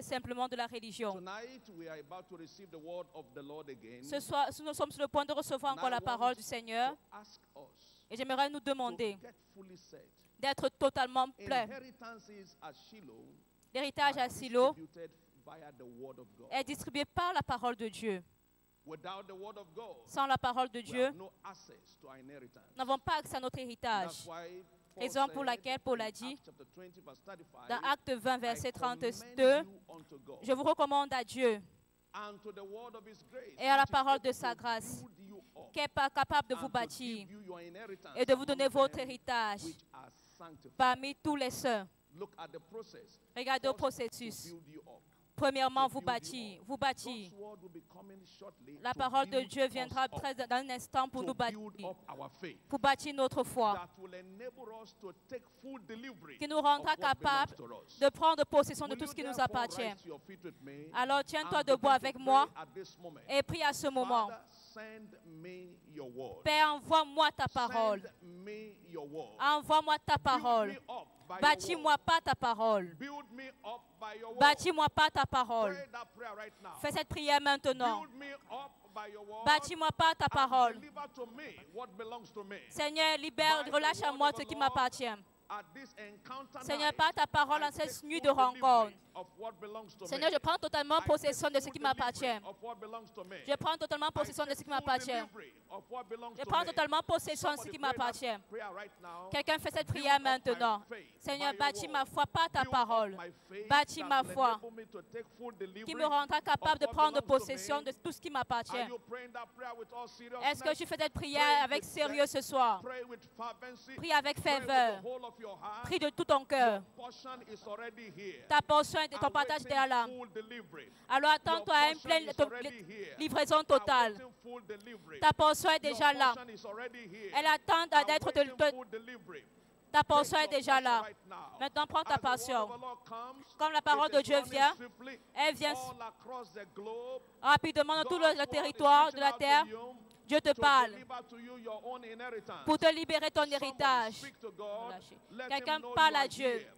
simplement de la religion. Tonight, we are about to receive the word of the Lord again. Ce soir, nous sommes sur le point de recevoir encore la parole du Seigneur. To ask us Et j'aimerais nous to demander get fully set. d'être totalement plein. Inheritances at Shiloh L'héritage are à Silo distributed via the word of God. est distribué par la parole de Dieu. Without the word of God, Sans la parole de we Dieu, have no access to our inheritance. nous n'avons pas accès à notre héritage. That's why Paul Raison pour said laquelle Paul a in dit, Acts chapter 20, verse 35, dans Acte 20, verset I commend 32, you unto God je vous recommande à Dieu and to the word of his grace, et à la which is parole de able sa to grâce, build you up qui est pas capable de vous and to bâtir give you your inheritance et de vous donner among votre them héritage which are sanctified. parmi tous les saints. Look at the process. Regardez au First, processus. to build you up. Premièrement, To vous build you bâtir, up. vous bâtir. God's word will be coming shortly La to parole de build Dieu us viendra up, dans un instant pour to nous bâtir, build up our faith, pour bâtir notre foi, that will enable us to take full delivery qui nous rendra of what capables belongs to us. de prendre possession de Will tout you ce qui nous therefore appartient. rise to your feet with me Alors tiens-toi and debout begin to avec pray moi at this moment? et prie à ce moment. Father, send me your word. Père, envoie-moi ta parole. Send me your word. Envoie-moi ta Build parole. me up by your Bâtis-moi word. pas ta parole. Build me up by your word. Bâtis-moi pas ta parole. Pray that prayer right now. Fais cette prière maintenant. Build me up by your word. Bâtis-moi pas ta And parole. deliver to me what belongs to me. Seigneur, libère, By the relâche à word moi of ce the qui Lord, m'appartient. At this encounter Seigneur, night, par ta parole I en cette take nuit full de rencontre. delivery of what belongs to Seigneur, me. je prends totalement I take possession de ce full qui m'appartient. delivery of what belongs to me. Je prends totalement I possession de take ce qui full m'appartient. delivery of what belongs Je to prends me. totalement possession de ce Somebody qui pray that m'appartient. prayer right now. Quelqu'un fait cette Build prière up my maintenant. faith Seigneur, by your bâtis ma word. foi par ta Build up parole. my faith Bâtis that ma will foi enable me to take full delivery qui me rendra capable de of what prendre belongs to possession me. de tout ce qui m'appartient. Are you praying that prayer with all Est-ce que seriousness? tu fais cette Pray prière avec with sérieux ce soir? Pray with fervency. Prie avec Pray with ferveur. the whole of your heart. Prie de tout ton cœur. Your portion is already here. Ta portion et ton partage est Awaiting là. full delivery. Alors attends-toi à une Your pleine portion is already here. livraison totale. Awaiting full delivery. Ta portion est déjà Your là. portion is already here. Elle attend d'être Awaiting full delivery. ta portion est Take your déjà là. portion right now. Maintenant, prends ta As the word portion. of the Lord comes, Comme la parole it de is Dieu running vient, swiftly elle vient all across the globe. rapidement dans tout God's le word is territoire de reaching la out to terre. you Dieu te to parle deliver to you your own inheritance. pour te libérer ton Somebody héritage. speak to God. Lâchez. Let Quelqu'un him know parle you à are Dieu. here.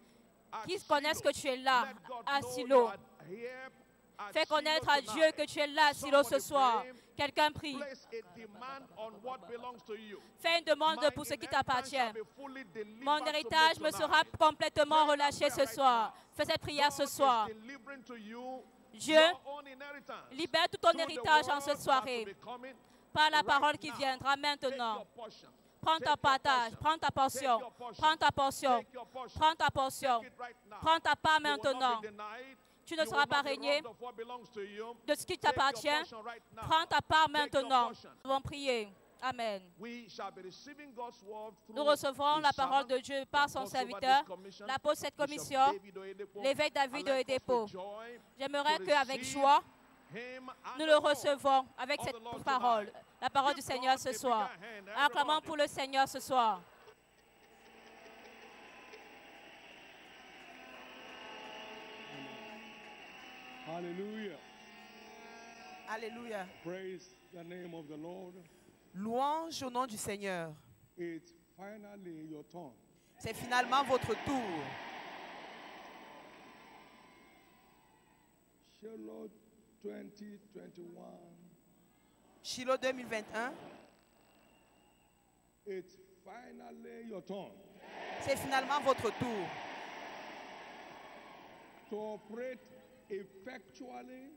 At Qui connaissent Shiloh. que tu es là, Let God à know Silo. you are here at Fais connaître Shiloh à Dieu tonight. que tu es là, à Silo, ce Somebody soir. pray. Quelqu'un prie. Place a demand on what belongs to you. Fais une demande My pour ce qui inheritance t'appartient. shall be fully delivered Mon to me héritage me sera tonight. complètement Pray that relâché ce prayer right soir. now. Fais cette prière ce God soir. is delivering to you Dieu, your own inheritance. libère tout ton Through the héritage en word cette that soirée. will be coming Par la right parole qui now. viendra Take maintenant. your portion. Prends Take ton your partage, portion. prends ta portion, Take your portion. prends ta portion, Take your portion. prends ta portion, Take it right now. prends ta part You will not maintenant. be denied. Tu ne You seras will pas not be régné robbed of what belongs to you. de ce qui Take your t'appartient. portion right now. Prends ta part Take your maintenant. portion. Nous allons prier. Amen. We shall be receiving God's word Nous through recevrons his la parole servant, de Dieu par son the apostle over serviteur, this commission, l'apôtre de cette Bishop commission, David Oyedepo. l'évêque David And let us Oyedepo. with joy J'aimerais to qu'avec receive joie, him and nous the le word recevons avec of cette the Lord parole, tonight. la parole du Give Seigneur God ce a soir. bigger hand, Acclamons everybody. pour le Seigneur ce soir. Hallelujah. Alléluia. Praise the name of the Lord. Louange au nom du Seigneur. It's finally your turn. C'est finalement votre tour. Shiloh 2021. Shiloh 2021. It's finally your turn C'est finalement votre tour to operate effectually,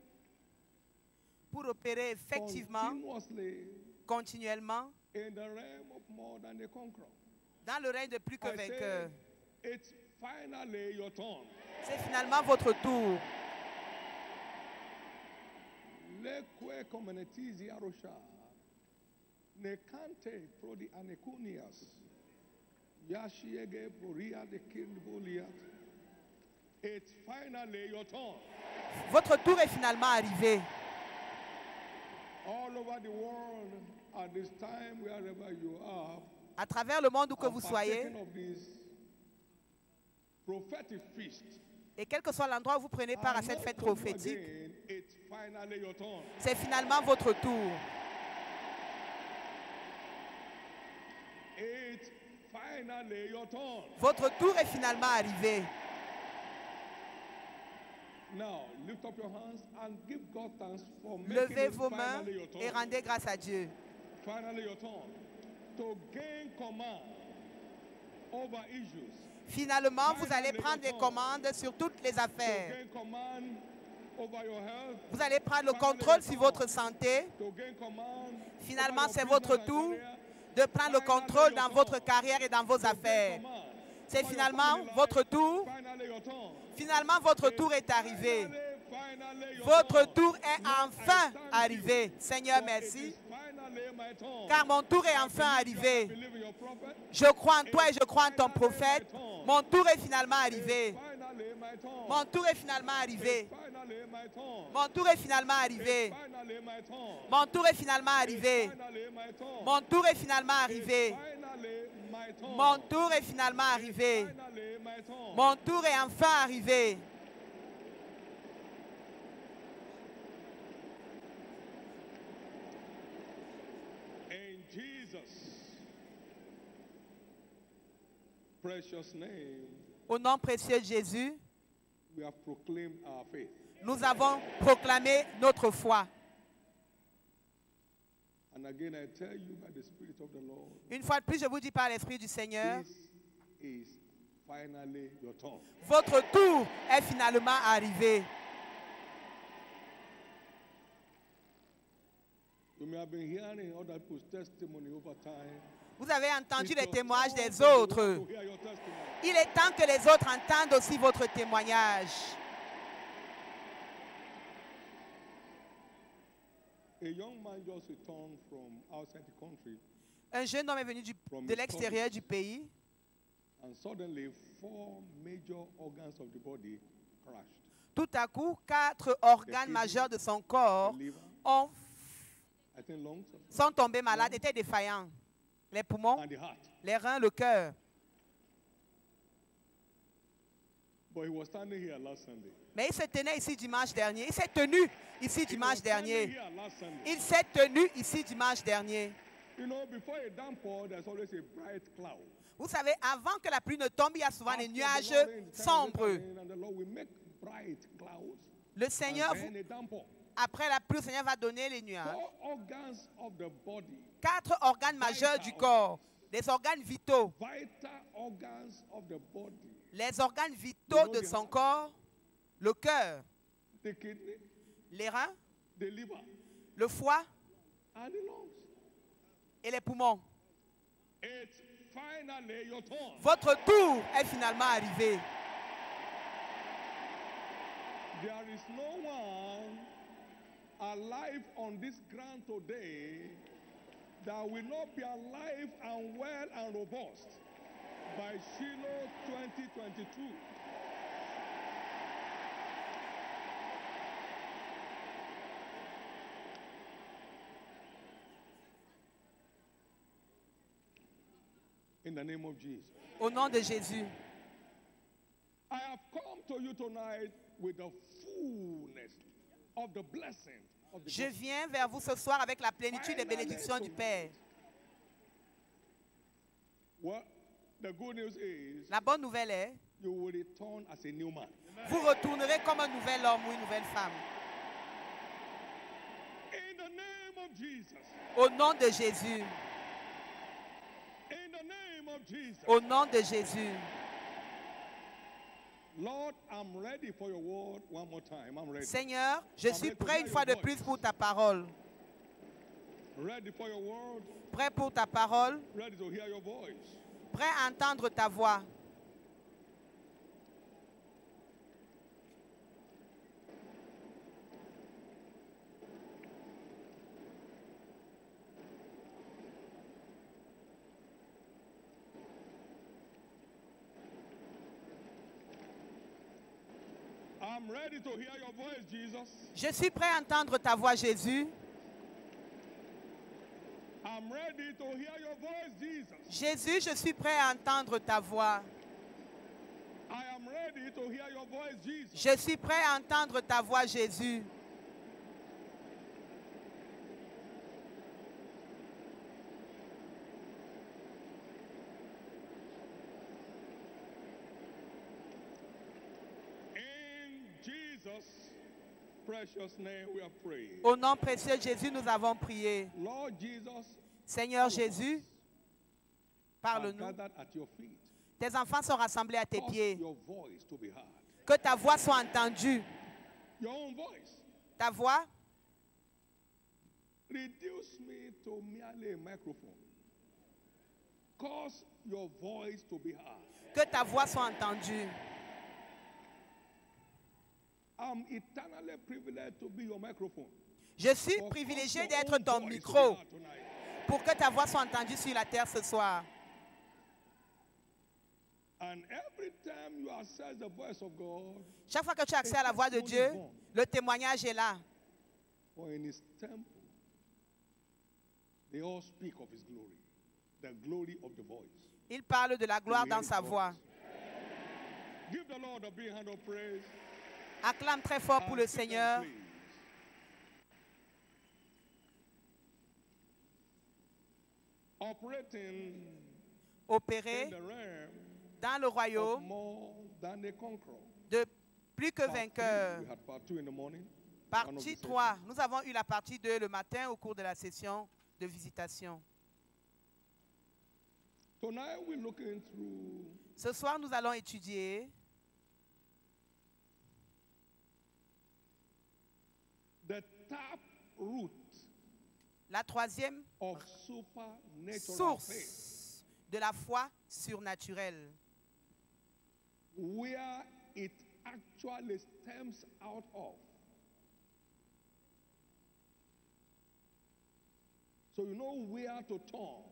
pour opérer effectivement, continuously continuellement, in the realm of more than a conqueror. dans le règne de plus que I say, vainqueur. it's finally your turn. C'est finalement votre tour. Lekwe communities Yarosha. Nekante prodi anekunias. Yashiege boria de kindboliat. It's finally your turn. Votre tour est finalement arrivé. All over the world at this time, wherever you are, À travers le monde où que are vous soyez, partaking of this prophetic feast. et quel que soit l'endroit où vous prenez part à I cette know fête for you prophétique, again, it's finally your turn. c'est finalement votre tour. It's finally your turn. Votre tour est finalement arrivé. Now, lift up your hands and give God thanks for making Levez it vos mains finally your et turn. rendez grâce à Dieu. Finally your turn. To gain command over issues. Finalement, vous allez prendre les commandes sur toutes les To affaires. gain command over your health. Vous allez prendre le contrôle sur votre santé. To gain command Finalement, over c'est your votre business and tour career. de prendre le contrôle dans votre carrière et dans vos To gain affaires. command C'est over your finalement family votre life. tour. Finally your turn. Finalement, votre tour est arrivé. Finally your Votre turn. tour est Lord, I enfin thank arrivé. you, Seigneur, for it merci. is finally my turn. Car mon tour est I enfin believe you and I arrivé. believe in your prophet. Je crois en toi et je crois en ton prophète. Mon tour est finalement arrivé. Finally my turn. Mon tour est finalement arrivé. Finally my turn. Mon tour est finalement arrivé. Finally my turn. Mon tour est finalement arrivé. Finally my turn. Mon tour est finalement arrivé. Finally my turn. Mon tour est finalement arrivé. Finally my turn. Mon tour est enfin arrivé. In Jesus' precious name, Au nom précieux de Jésus, we have proclaimed our faith. nous avons proclamé notre foi. And again, I tell you by the Spirit of the Lord, Une fois de plus, je vous dis par l'Esprit du Seigneur, this is finally your turn. votre tour est finalement arrivé. You may have been hearing other people's testimony over time. Vous avez entendu It's les your témoignages turn des to autres. hear your testimony. Il est temps que les autres entendent aussi votre témoignage. A young man just returned from outside the country, Un jeune homme est venu de l'extérieur du pays and suddenly 4 major organs of the body crashed. tout à coup, 4 organes majeurs de son corps The liver, I think lungs, sont tombés malades, étaient défaillants. Les poumons, and the heart. les reins, le cœur. But he was standing here last Sunday. Mais il se tenait ici dimanche dernier. Il s'est tenu ici He was dimanche standing dernier. here last Sunday. Il s'est tenu ici dimanche dernier. You know, before a downpour, there's always a bright cloud. Vous savez, avant que la pluie ne tombe, il y a souvent des After the nuages Lord rain, the time sombres. will rain, and the Lord will make bright clouds. Le Seigneur, And then a downpour. après la pluie, le Seigneur va donner les nuages. 4 organs of the body, 4 organes majeurs du corps, des organes vitaux, vital organs of the body, les organes vitaux de son corps, le cœur, the kidney, les reins, the liver, le foie and the lungs. et les poumons. It's finally your turn. Votre tour est finalement arrivé. There is no one alive on this ground today that will not be alive and well and robust by Shiloh 2022. In the name of Jesus. Au nom de Jésus. I have come to you tonight with the fullness of the blessing of the Je gospel. viens vers vous ce soir avec la plénitude des bénédictions du Père. Well, the good news is La bonne nouvelle est, you will return as a new man. vous retournerez comme un nouvel homme ou une nouvelle femme. In the name of Jesus. Au nom de Jésus. In the name of Jesus. Au nom de Jésus. Lord, I'm ready for your word one more time. I'm ready. Seigneur, je suis prêt une fois de plus pour ta parole. Ready for your word. Prêt pour ta parole. Ready to hear your voice. Prêt à entendre ta voix. I'm ready to hear your voice, Jesus. Je suis prêt à entendre ta voix, Jésus. I'm ready to hear your voice, Jesus. Jésus, je suis prêt à entendre ta voix. I am ready to hear your voice, Jesus. Je suis prêt à entendre ta voix, Jésus. In Jesus' precious name we are praying. Au nom précieux de Jésus, nous avons prié. Lord Jesus, Seigneur Jésus, are parle-nous. gathered at your feet. Tes enfants sont rassemblés à tes Cause pieds. your voice to be heard. Que ta voix soit entendue. Your own voice. Ta voix, Reduce me to merely a microphone. Cause your voice to be heard. que ta voix soit entendue. I'm eternally privileged to be your microphone. Je suis For privilégié cause d'être your own ton voice to be micro heard tonight. pour que ta voix soit entendue sur la terre ce soir. And every time you access the voice of God, Chaque fois que tu as accès à la voix de Dieu, le témoignage est là. for in his temple, they all speak of his glory of the voice. Il parle de la gloire dans sa voix. Give the Lord a big hand of praise. Acclame très fort pour And le sit down, Seigneur. please. Operating Opérer in the realm dans le of royaume more than a conqueror. de plus que Part three, vainqueur. we had part 2 in the morning. one of Partie the 3. Nous avons eu la partie 2 le matin au cours de la session de visitation. Tonight we're looking through Ce soir, nous allons étudier the tap root la troisième of supernatural faith, source de la foi surnaturelle, where it actually stems out of. So you know where to turn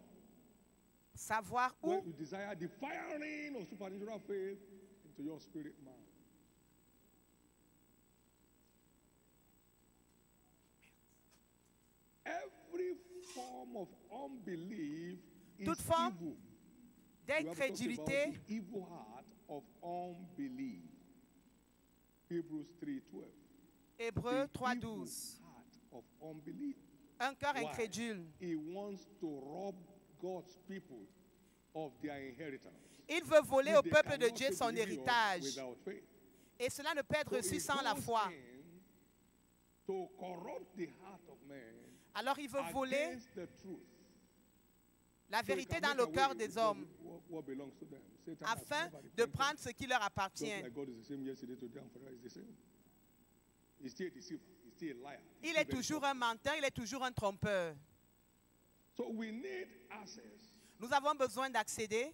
savoir when où you desire the firing of supernatural faith into your spirit man. Every form of unbelief is Toute forme evil. We have talked about d'incrédulité, the evil heart of unbelief. Hebrews 3:12. Hébreux The 3.12. evil heart of unbelief. Un cœur Why? incrédule. He wants to rob God's people of their inheritance. Il veut voler Which au they peuple de cannot Dieu son take delivery of héritage. without faith. Et cela ne peut être So reçu he sans la goes foi. in to corrupt the heart of man Alors il veut voler against the truth. la So he vérité can dans make le away cœur with des hommes what belongs to them. Satan has afin never de repented. prendre ce qui leur Just appartient. like God is the same yesterday, today, and forever is the same. He's still a deceiver. He's still a liar. He's Il still est very toujours strong. un menteur, il est toujours un trompeur. So we need access Nous avons besoin d'accéder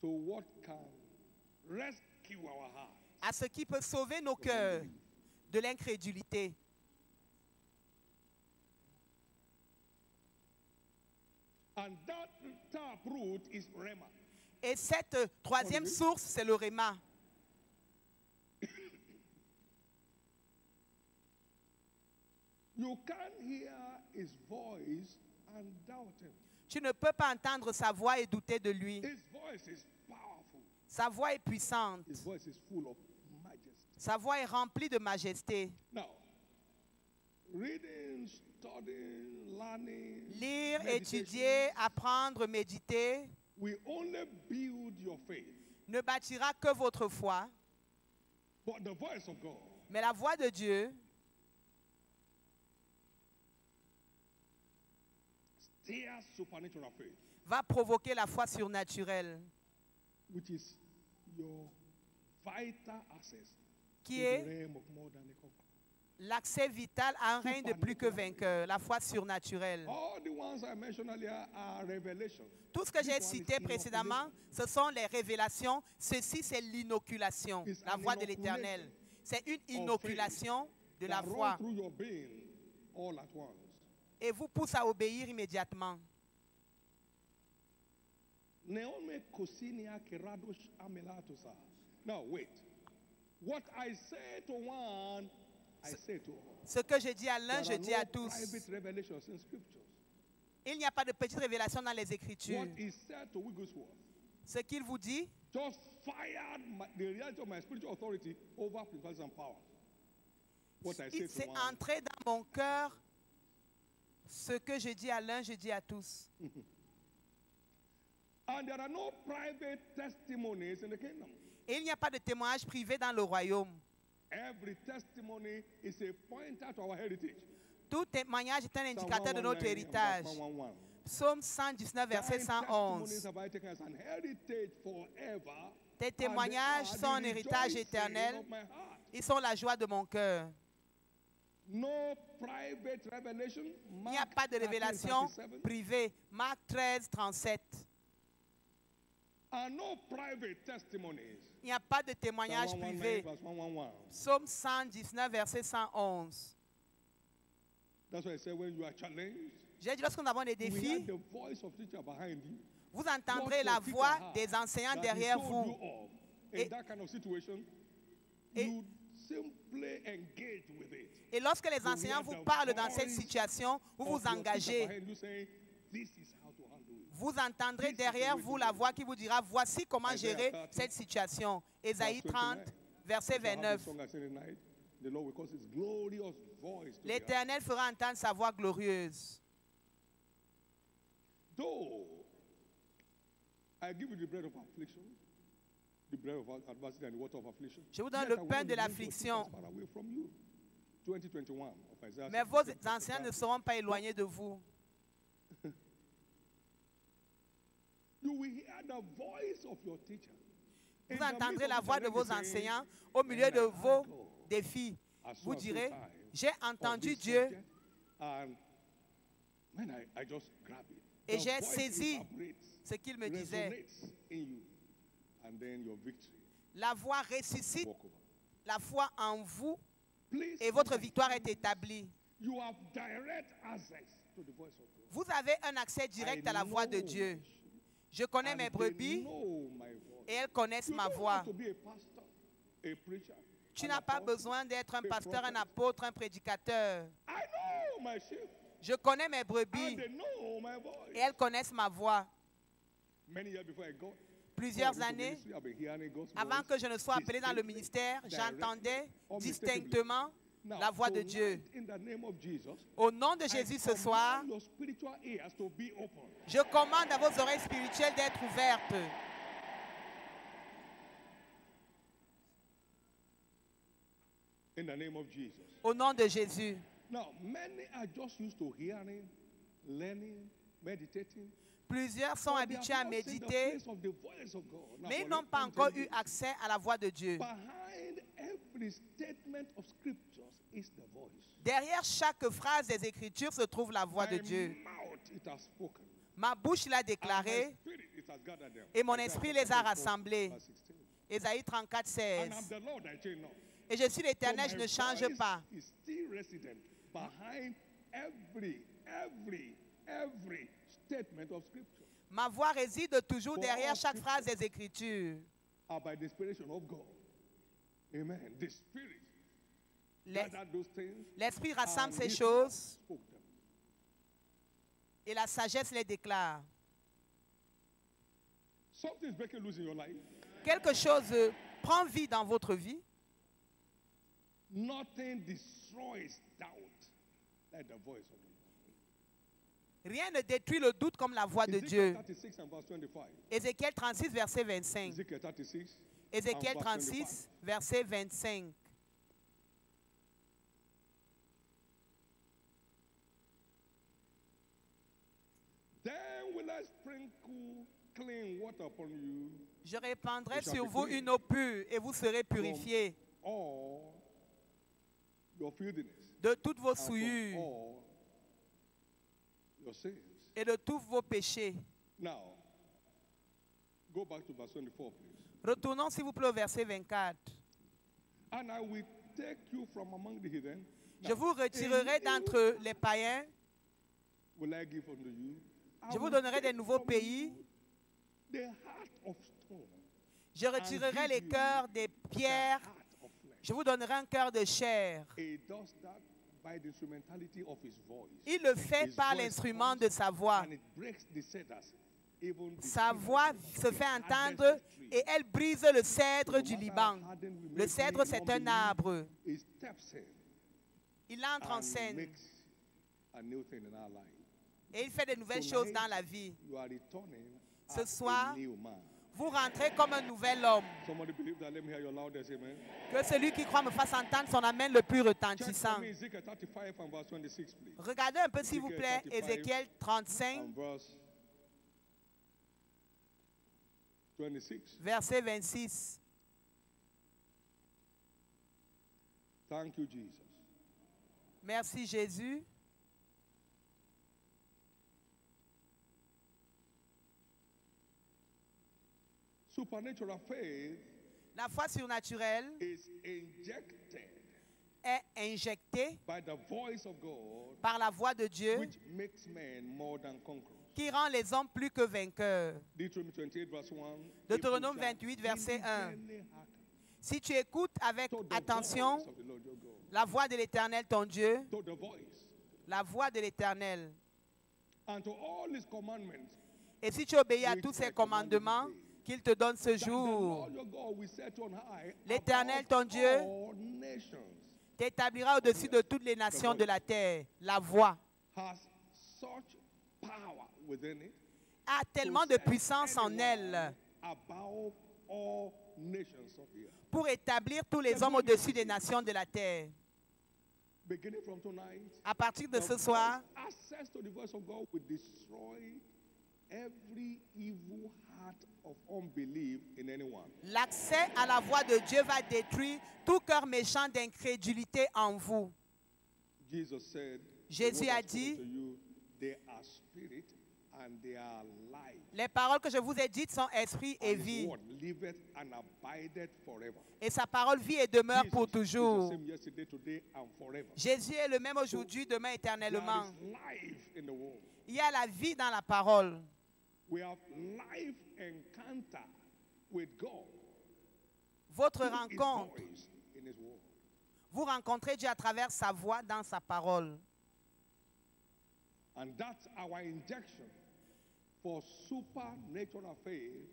to what can rescue our heart. à ce qui peut sauver nos cœurs de l'incrédulité. And that tap root is Rema. Et cette troisième source, c'est le Réma. You can't hear his voice and doubt him. Tu ne peux pas entendre sa voix et douter de lui. His voice is powerful. Sa voix est puissante. His voice is full of majesty. Sa voix est remplie de majesté. Now, reading, studying, learning, Lire, meditation étudier, apprendre, méditer will only build your faith. ne bâtira que votre foi. But the voice of God Mais la voix de Dieu steers supernatural faith, va provoquer la foi surnaturelle, which is your vital access qui to the est realm of more than a conqueror. l'accès vital à un règne de plus que vainqueur, la foi surnaturelle. All the ones I mentioned earlier are revelations. Tout ce que j'ai This one is cité précédemment, ce sont les révélations. Ceci, c'est l'inoculation, It's la an voix de inoculation l'Éternel. C'est une inoculation de la that run foi through your being all at once. et vous pousse à obéir immédiatement. Naomi Kosinia Keradosh Amelatosa. Now wait. What I say to one, I say to all. Ce que je dis à l'un, je There are dis à no tous. private revelations in scriptures. Il n'y a pas de petite révélation dans les Écritures. What is said to Wigglesworth Ce qu'il vous dit just fired the reality of my spiritual authority over principalities and powers. What I say il s'est to one, entré dans mon cœur. Ce que je dis à l'un, je dis à tous. and there are no private testimonies in the kingdom. Et il n'y a pas de témoignage privé dans le royaume. Every testimony is a pointer to our heritage. Tout témoignage est un Psalm indicateur de notre 119 and héritage. verse 111. Psaume 119, verset Thine testimonies 111. have I taken as an heritage forever, Tes and they témoignages are sont un the héritage rejoicing éternel. of my heart. Ils sont la joie de mon cœur. No private revelation. Il n'y a Mark pas de 13, révélation 37. privée. Marc 13, 37. And no private testimonies. Il n'y a pas de Psalm témoignage 119, privé. verse 111. Psaume 119, verset 111. That's why I say when you are challenged, J'ai dit, lorsque nous avons des we hear défis, the voice of teacher behind you. vous entendrez What la your teacher voix had des enseignants that he derrière told vous. you of. In Et- that kind of situation, et- you simply engage with it. Et lorsque les You enseignants hear vous the parlent dans cette voice situation, vous of vous your teacher engagez. behind you saying, "This is how to handle it." Vous entendrez This is the derrière way to vous do la it. voix qui vous dira, voici comment Isaiah gérer 30, cette situation. Ésaïe verse 30, 29. verset You shall have 29. this song I sang tonight. The Lord will cause his glorious voice to be heard. L'Éternel fera entendre sa voix glorieuse. Though I give you the bread of affliction, the bread of adversity and the water of affliction, Je vous donne yet le I will pain not de remove your l'affliction. tears far away from you. 2021 of Isaiah Mais vos 66, anciens ne seront pas éloignés de vous. You will hear the voice of your teacher. Vous In the midst entendrez of la the voix de vos challenge, saying, enseignants au milieu de "Man, I vos had God défis. as Vous so and so direz, time j'ai on entendu this Dieu subject, and man, I just grab it. et The j'ai voice saisi vibrates, ce qu'il me disait. resonates in you, and then your victory La voix ressuscite walk over. la foi en vous Please et votre victoire est understand, établie. you have direct access to the voice of God. Vous avez un accès direct à la voix de Dieu. Je connais And mes they brebis know my voice. et elles connaissent You ma don't voix. have to be a pastor, a preacher, Tu an n'as pas apostle. besoin d'être un a pasteur, un prophet. apôtre, un prédicateur. I know my sheep, Je connais mes and brebis they know my voice. et elles connaissent ma voix. Many years before I got Plusieurs called into années, ministry, I've been hearing God's avant voice que je ne sois appelé dans le distinctly, ministère, j'entendais directly, distinctement Now, la voix de Dieu. tonight, in the name of Jesus, Au nom de I Jésus ce soir, command your spiritual ears to be open. je commande à vos oreilles spirituelles d'être ouvertes. In the name of Jesus. Au nom de Jésus. Now, many are just used to hearing, learning, meditating. Plusieurs sont but they habitués have à not seen the méditer, place of the voice of God. Now, mais ils for n'ont let pas me encore tell eu you, accès à la voix de Dieu. behind every statement of scriptures is the voice. Derrière chaque phrase des Écritures se trouve la voix de My Dieu. mouth, it has spoken. Ma bouche l'a And my déclaré spirit, it has gathered them. et mon Isaiah esprit les a 34, rassemblés. verse 16. Ésaïe 34, 16. And I'm the Lord, I change not. Et je suis l'Éternel, So je my ne change voice pas. is still resident behind every statement of scripture. Ma voix réside toujours For derrière all chaque phrase des Écritures. Are by the inspiration of God. Amen. The Spirit Les- gathered those things. L'Esprit rassemble and ces His choses spoke them. et la sagesse les déclare. Something is breaking loose in your life. Quelque chose prend vie dans votre vie. Nothing destroys doubt like the voice of the Lord. Rien ne détruit le doute comme la voix de Dieu. Ezekiel 36 and verse 25. Ézéchiel 36, verset 25. Ezekiel 36. Ézéchiel and verse 36, verset 25. Then will I sprinkle clean water upon you, Je répandrai You shall sur be vous clean. une eau pure et vous serez purifiés all your filthiness, de toutes vos and from souillures all your sins. et de tous vos péchés. Now, go back to verse 24, please. Retournons s'il vous plaît au verset 24. And I will take you from among the heathen. Je vous retirerai d'entre les païens. Will I give unto you? I Je vous will donnerai des take nouveaux from pays. you the heart of stone, Je retirerai les cœurs des pierres. the heart of flesh. Je vous donnerai un cœur de chair. He does that by the instrumentality of his voice. Il le fait His par voice l'instrument comes de sa voix. And it breaks the cedars, even the Sa cedars voix of se the fait hardest entendre tree. et elle brise le cèdre No du matter Liban. how hardened we may Le be cèdre, c'est in un unbelief, arbre. he steps in Il entre en and scène makes a new thing in our life. et il fait de nouvelles Tonight, choses dans la vie. You are returning Ce as soir, a new man. Vous rentrez comme un nouvel homme. Somebody believe that? Let me hear your loudest amen. Que celui qui croit me fasse entendre son amen le plus Check retentissant. for me Ezekiel 35 and verse 26, please. Regardez un peu, s'il vous plaît, Ézéchiel 35, And verse 26. verset 26. Thank you, Jesus. Merci Jésus. Supernatural faith La foi surnaturelle is injected est injectée by the voice of God, par la voix de Dieu which makes men more than conquerors. qui rend les hommes plus que vainqueurs. Deuteronomy 28, verse 1. Deutéronome If you shall 28, verset 1. diligently hearken Si tu écoutes avec to the attention voice of the Lord your God, la voix de l'Éternel ton Dieu, to the voice, la voix de l'Éternel, and to all his commandments, et si tu obéis à tous ses commandements qu'il te donne ce that the jour, Lord your God will set on high l'Éternel, above ton Dieu, all nations, t'établira au-dessus de toutes les nations de la terre. La voix has such power within it a to tellement de set puissance en anyone elle above all nations of the earth. pour établir tous les hommes au-dessus des nations de la terre. Beginning from tonight, À partir de the ce soir, voice, access to the voice of God will destroy every evil heart of unbelief in anyone. l'accès à la voix de Dieu va détruire tout cœur méchant d'incrédulité en vous. Jesus said, Jésus "The word a I've spoken dit, to you, they are spirit and they are life. les paroles que je vous ai dites sont esprit et And his vie. word liveth and abideth forever." Et sa parole vit et demeure Jesus pour is the toujours. same yesterday, today, and forever. Jésus est le même aujourd'hui, demain, There éternellement. is life in the word. Il y a la vie dans la parole. We have life encounter with God. Votre through his rencontre, voice in his word. vous rencontrez Dieu à travers sa voix dans sa parole. And that's our injection for supernatural faith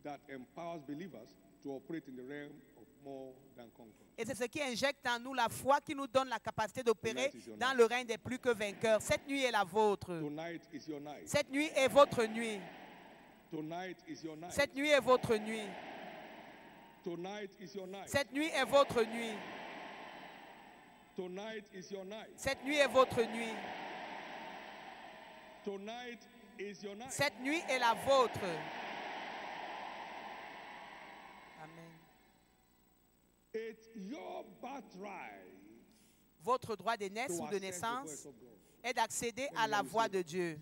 that empowers believers to operate in the realm of more than conquerors. Et c'est ce qui injecte en nous la foi qui nous donne la capacité d'opérer Tonight is your dans night. le règne des plus que vainqueurs. Cette nuit est la vôtre. Tonight is your night. Cette nuit est votre nuit. Tonight is your night. Cette nuit est votre nuit. Tonight is your night. Cette nuit est votre nuit. Tonight is your night. Cette nuit est votre nuit. Tonight is your night. Cette nuit est la vôtre. Amen. It's your birthright Votre droit d'aînesse to ou de access the naissance voice of God. est d'accéder à la voix de Dieu.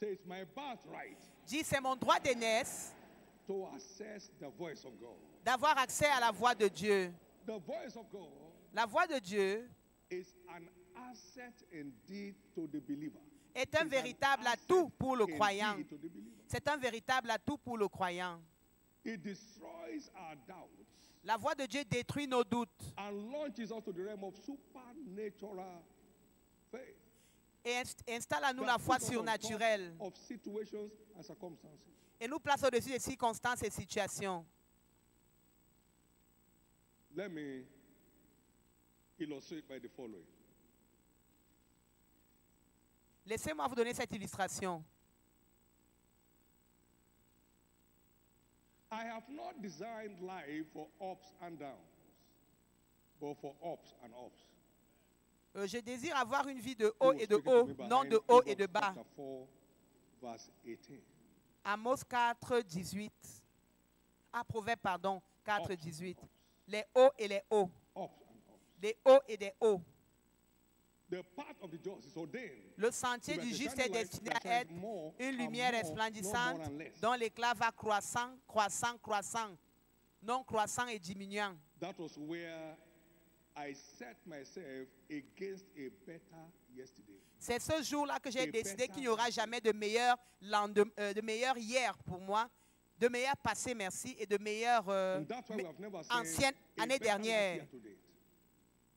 Say it's my birthright Dis, c'est mon droit d'aînesse to access the voice of God. d'avoir accès à la voix de Dieu. The voice of God La voix de Dieu is an asset indeed to the believer. est un It's an véritable asset atout pour le croyant. indeed to the believer. C'est un véritable atout pour le croyant. It destroys our doubts La voix de Dieu détruit nos doutes and launches us to the realm of supernatural faith. et installe en nous that la foi puts us on surnaturelle top of situations and circumstances. et nous place au-dessus des circonstances et situations. Let me illustrate by the following. Laissez-moi vous donner cette illustration. I have not designed life for ups and downs, but for ups and ups. Je désire avoir une vie de He haut was et de speaking to haut, me non behind de haut et Proverbs de bas. chapter 4, verse 18. Amos 4, 18. Ah, Proverbe, pardon, 4, Ups and 18. ups. Les hauts et les hauts. Ups and ups. Les hauts et des hauts. The path of the just is ordained. Le sentier to be du a juste shining est light destiné that à shines être more une and lumière more, resplendissante no more and less. dont l'éclat va croissant, croissant, croissant, non croissant et diminuant. That was where I set myself against a better yesterday. C'est ce jour-là que j'ai Et décidé better qu'il n'y aura jamais de meilleur, de meilleur hier pour moi, de meilleur passé, merci, et de meilleur And that's why we have never said ancienne a année better life dernière. here to date.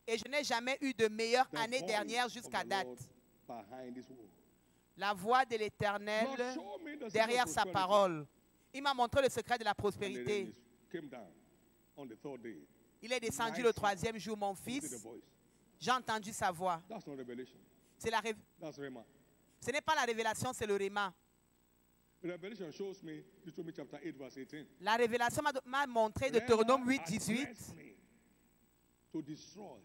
Et je n'ai jamais eu de meilleure The année voice dernière of jusqu'à the date. Lord behind this word. La voix de l'Éternel Lord, show me the secret derrière of sa prosperity. parole. Il m'a montré le secret de la And the prospérité. rain came down on the third day. Il est descendu Nice. le troisième jour, mon Look at the fils. voice. J'ai entendu sa voix. That's not revelation. C'est la That's Rhema. Ce n'est pas la révélation, c'est le réma. Revelation shows me Deuteronomy chapter 8, verse 18. La révélation m'a montré Deutéronome 8, 18. Address me to destroy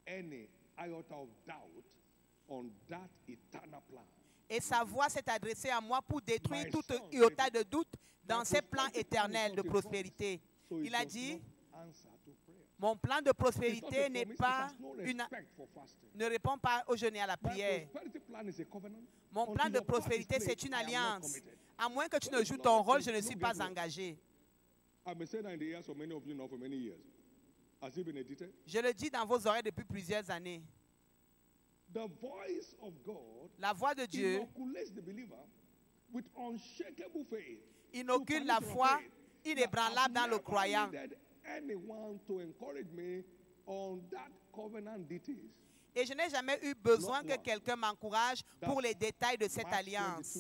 any iota of doubt on that eternal plan. Et sa voix s'est adressée à moi pour détruire My toute son, iota de doute dans that ses plans prosperity plan is éternels not de a promise. prospérité. So it Il a does dit, not answer to prayer. mon plan de It's not prospérité a n'est promise, pas it has no une, respect for fasting. ne répond pas au jeûne et à la My prière. prosperity plan is a covenant. Mon plan Until de your part is prospérité, played, c'est une I am not alliance. committed. À moins que tu When ne it's joues not, ton rôle, then je ne you suis don't pas get well. engagé. I've been saying that in the ears of many of you now for many years. Has it been edited? Je le dis dans vos oreilles depuis plusieurs années. The voice of God La voix de Dieu inoculates the believer with unshakable faith. inocule la foi inébranlable dans le croyant. Anyone to encourage me on that covenant details. Et je n'ai jamais eu besoin Not que one. quelqu'un m'encourage pour les détails de cette March alliance.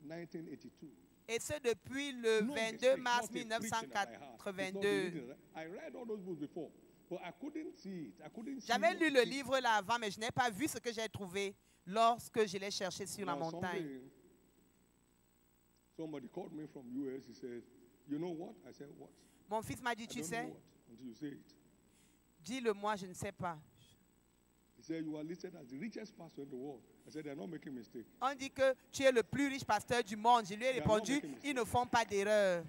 22, 1982. Et ce depuis le No 22 mistake, mars not a preaching that I had. It's not the 1982. reading. I read all those books before, but I couldn't see it. I couldn't see J'avais what lu it le is. livre là avant, mais je n'ai pas vu ce que j'ai trouvé lorsque je l'ai cherché sur la Now, montagne. someday, somebody called me from US. He said, "You know what?" I said, "What?" Mon fils m'a dit, I tu don't know sais, what until you say it. dis-le-moi, je ne sais pas. He said, "You are listed as the richest pastor in the world." I said, "They're not making mistake." On dit que tu es le plus riche pasteur du monde. Je lui ai They are not répondu, making mistake. ils ne font pas d'erreur.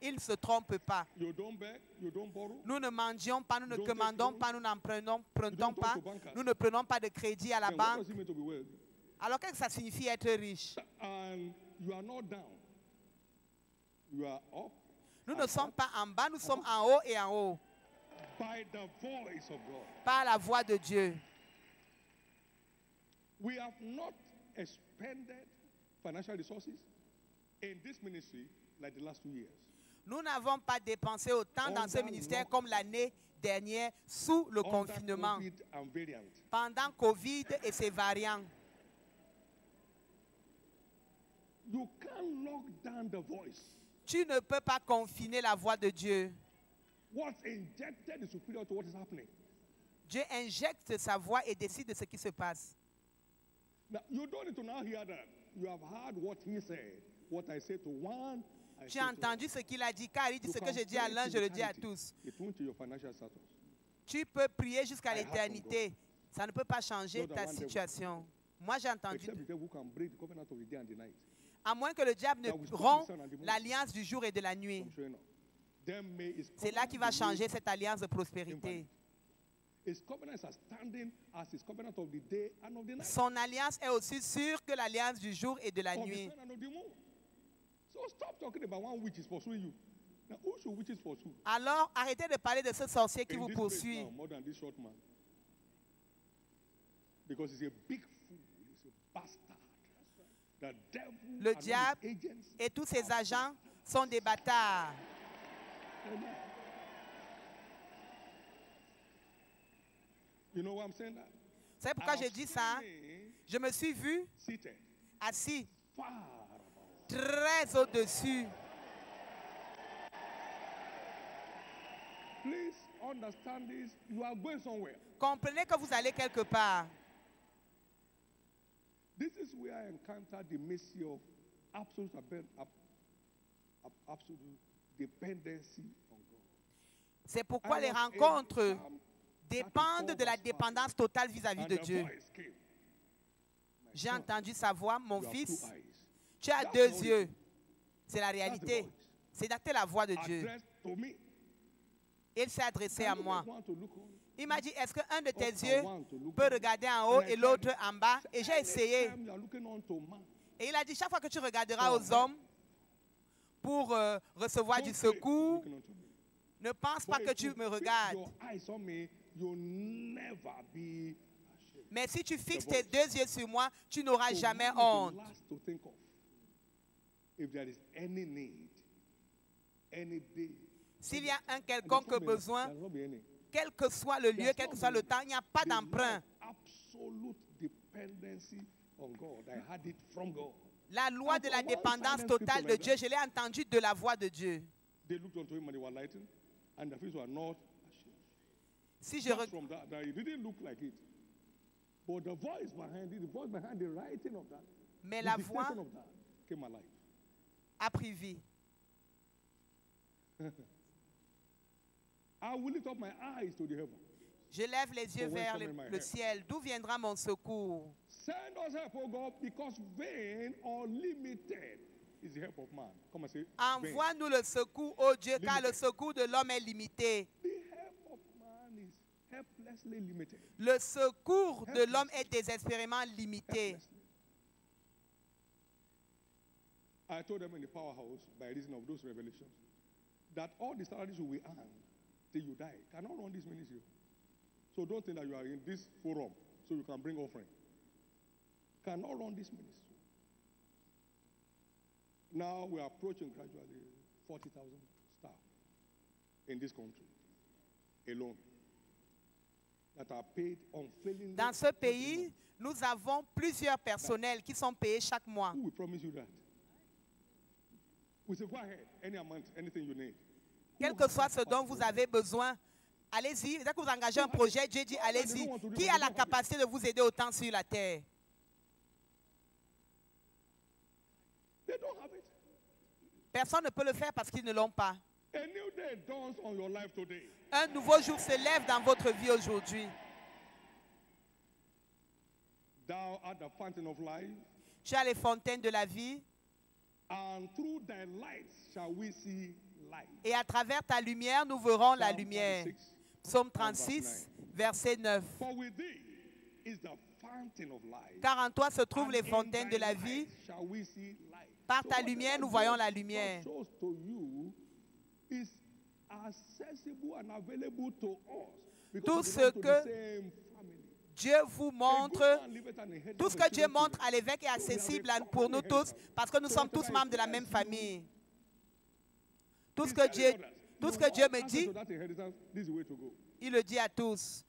Ils ne se trompent pas. You don't beg, you don't borrow. Nous ne mendions pas, nous ne You don't take commandons loans. pas, nous n'en prenons You don't pas, talk to bankers. nous ne prenons pas de crédit à la Then what banque. does it mean to be wealthy? Alors qu'est-ce que ça signifie être riche? And you are not down. You are up. Nous and ne sommes up pas en bas, nous sommes en haut et en haut. by the voice of God. Par la voix de Dieu. We have not expended financial resources in this ministry like the last 2 years. Nous n'avons pas dépensé autant dans ce Under ministère lock- comme l'année dernière sous le Under confinement, COVID and variant. pendant Covid et ses variants. You can't lock down the voice. Tu ne peux pas confiner la voix de Dieu. What's injected is superior to what is happening. Dieu injecte sa voix et décide de ce qui se passe. Now, you don't need to now hear that. You have heard what he said. What I said to one, I Tu say as to entendu ce qu'il a dit, car il dit You ce que can je dis à pray l'un, to je le dis à eternity. tous. It won't change your financial status. Tu peux prier jusqu'à I have from l'éternité. Ça ne peut pas changer Lord, I ta want the- situation. Moi, j'ai entendu, Except the devil can break the covenant of the day and the night. à moins que le diable ne That will stop rompt the sun and the moon. l'alliance du jour et de la nuit. I'm showing up. Then may his C'est là covenant qu'il va be changer made cette alliance de prospérité. invalid. His covenants are standing as his covenant of the day and of the night. Son alliance est aussi sûre que l'alliance du jour et de la Of the nuit. sun and of the moon. So stop talking about one witch is pursuing you. Now, who should witches pursue? Alors, arrêtez de parler de ce sorcier qui In vous this place poursuit. now, more than this short man. Because he's a big fool. He's a bastard. The devil Le and all his diable agents et tous ses are agents sont des bâtards. Amen. You know why I'm saying that? Vous savez pourquoi I je have dis ça? seen me Je me suis vu seated assis far above. très au-dessus. Please understand this. You are going somewhere. Comprenez que vous allez quelque part. This is where I encountered the mercy of absolute, absolute dependency on God. C'est pourquoi I les was in rencontres Psalm dépendent de la 34 dépendance totale vis-à-vis and de the Dieu. voice came. My J'ai son, entendu sa voix, mon you have fils, two eyes. tu as That's deux the yeux. voice. C'est la réalité. voice. C'est la voix de Dieu. Addressed to me. Il s'est adressé à Can you moi. make one to look on? Il m'a dit, est-ce qu'un de tes Or yeux one to look peut on? regarder en haut And I et tried l'autre it. en bas? Et j'ai essayé. Anytime you are looking on to man, Et il a dit, chaque fois que tu regarderas Oh, aux hommes pour recevoir du don't say, secours, looking unto me. ne pense But pas que if tu you me fix regardes. your eyes on me, you'll never be ashamed. Mais si tu fixes The tes voice. deux yeux sur moi, tu n'auras So jamais man is the honte. last to think of. If there is any need, any day, S'il y a un and quelconque there's not besoin, there's not be any. quel que soit le lieu, There's quel que not soit le been temps, il n'y a pas the d'emprunt. law of absolute dependency on God. I had it from God. La loi de la And for one dépendance silent totale scripture de like Dieu, that, je l'ai entendu de la voix de Dieu. They looked unto him and they were lightened, and the fish were not ashamed. Si je Just re- from that, it didn't look like it. But the voice behind it, the voice behind the writing of that, Mais the la dictation voix of that came alive. a pris vie. I will lift up my eyes to the heaven. Je lève les yeux From whence vers cometh my le help? ciel. D'où viendra mon secours? Send us help, O God, because vain or limited is the help of man. Come and say, vain. Envoie-nous le secours, ô Dieu, car le secours de l'homme est limité. The help of man is helplessly limited. Le secours de l'homme est désespérément limité. Helplessly. I told them in the powerhouse, by reason of those revelations, that all the salaries you will earn till you die cannot run this ministry. So don't think that you are in this forum so you can bring offering. Cannot run this ministry. Now we are approaching gradually 40,000 staff in this country alone that are paid unfailingly. Dans ce pays, nous avons plusieurs personnels qui sont payés chaque mois. Who will promise you that? We say, go ahead, any amount, anything you need. Quel que soit ce dont vous avez besoin, allez-y. Dès que vous engagez un projet, Dieu dit, allez-y. Qui a la capacité de vous aider autant sur la terre? They don't have it. Personne ne peut le faire parce qu'ils ne l'ont pas. A new day dawns on your life today. Un nouveau jour se lève dans votre vie aujourd'hui. Thou art the fountain of life, Tu as les fontaines de la vie and through thy light shall we see light. et à travers ta lumière, nous verrons la Psalm lumière. 36. Psaume 36, verset 9. For with thee is the fountain of life. Car en toi se trouvent and les in fontaines thy de la light vie. shall we see light. Par So ta whatever lumière, nous God voyons la lumière. shows to you is accessible and available to us. Tout Because we ce belong to que the same family. Dieu vous A montre, good man liveth and inheriteth tout ce the que Dieu children montre à l'évêque est accessible pour nous tous parce que nous sommes tous membres de la même famille. Tout ce que Dieu me dit, il le dit à tous.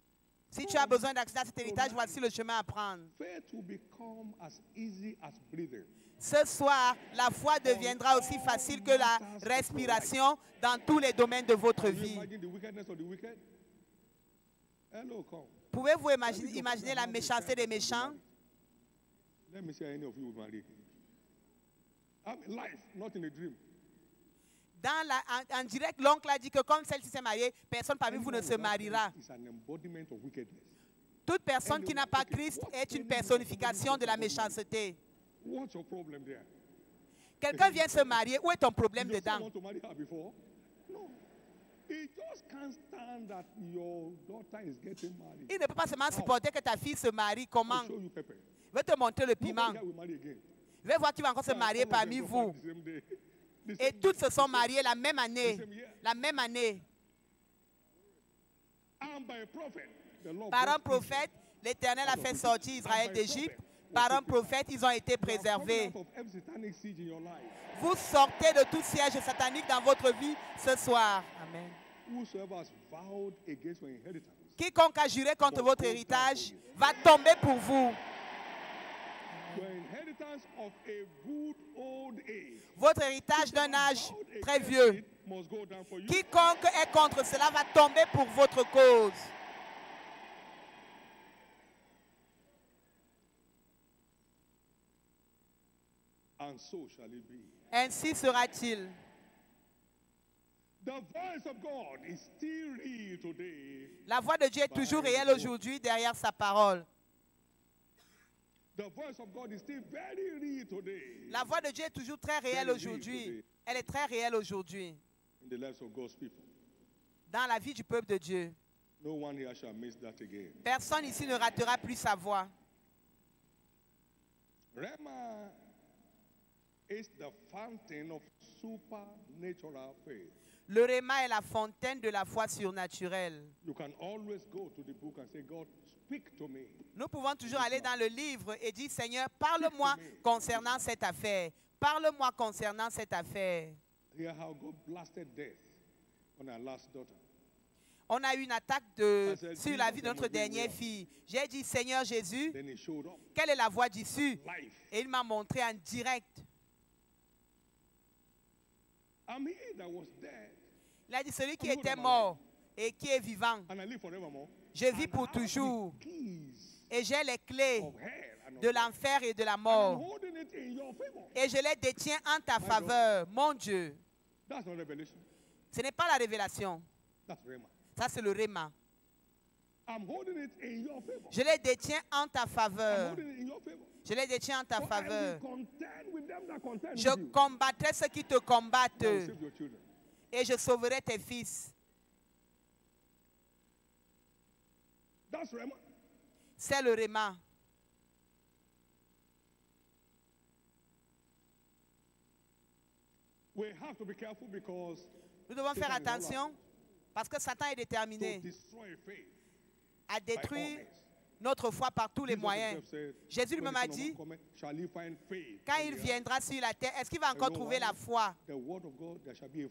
Si tu as besoin d'accès à cet héritage, voici le chemin à prendre. Faith will become as easy as breathing. Ce soir, la foi deviendra aussi facile que la respiration dans tous les domaines de votre Can you vie. imagine the wickedness of the wicked? Hello, come. Pouvez-vous imaginer la méchanceté des méchants? Let me see how any of you will marry. I mean, life, not in a dream. En direct, l'oncle a dit que comme celle-ci s'est mariée, personne parmi vous ne se mariera. It's an embodiment of wickedness. Toute personne qui n'a pas Christ est une personnification de la méchanceté. What's your problem there? Quelqu'un vient se marier, où est ton problème You still dedans? want to marry her before? No. He just can't stand that your daughter is getting married. Il ne peut pas seulement supporter que ta fille se marie. Comment? I'll show you pepper. Je vais te montrer le piment. Nobody here will marry again. Je vais voir qui va encore se marier Some of them parmi got vous. married the same day. The Et same toutes day. se sont mariées la même année. La même année. And by a prophet, the Lord Par un brought prophète, l'Éternel a fait sortir Israël d'Égypte. Par un prophète, ils ont été Israel. You are préservés. coming out of every satanic siege in your life. Vous sortez de tout siège satanique dans votre vie ce soir. Amen. Whosoever has vowed against your inheritance. Quiconque a juré contre votre héritage va tomber pour vous. Your inheritance of a good old age. Votre héritage d'un âge très vieux. Must go down for you. Quiconque est contre cela va tomber pour votre cause. And so shall it be. Ainsi sera-t-il. The voice of God is still real today. La voix de Dieu est toujours réelle aujourd'hui derrière sa parole. The voice of God is still very real today La voix de Dieu est toujours très réelle aujourd'hui. Elle est très réelle aujourd'hui in the lives of God's people. dans la vie du peuple de Dieu. No one here shall miss that again. Personne ici ne ratera plus sa voix. Rema is the fountain of supernatural faith. Le Réma est la fontaine de la foi surnaturelle. You can always go to the book and say, God, speak to me. Nous pouvons toujours aller dans le livre et dire, Seigneur, parle-moi concernant cette affaire. Parle-moi concernant cette affaire. Hear how God blasted death on our last daughter. On a eu une attaque sur la vie de notre dernière fille. J'ai dit, Seigneur Jésus, Then he showed up. quelle est la voie d'issue? Life. Et il m'a montré en direct. I'm he that was dead, Il a dit, celui qui était mort et qui est vivant, and I live forevermore. je vis And pour have the toujours. keys Et j'ai les clés of hell de l'enfer et de la I'm mort. holding it in your favor. Et je les détiens en ta faveur, mon Dieu. That's not revelation. Ce n'est pas la révélation. That's Rhema. Ça, c'est le réma. I'm holding it in your favor. Je les détiens en ta I'm faveur. holding it in your favor. Je les détiens en ta For I faveur. will contend with them that contend Je with you. combattrai ceux qui te combattent I will save your children. et je sauverai tes fils. That's Rhema. C'est le réma. We have to be careful because Nous devons faire Satan is all attention parce que Satan est to déterminé destroy faith à by all détruire means. notre foi par tous les Jesus moyens. himself said, Jésus when lui-même the a Son of dit, Man cometh, shall he find faith quand on il the earth? viendra sur la terre, est-ce qu'il va encore You know trouver why? la foi? The word of God, there shall be a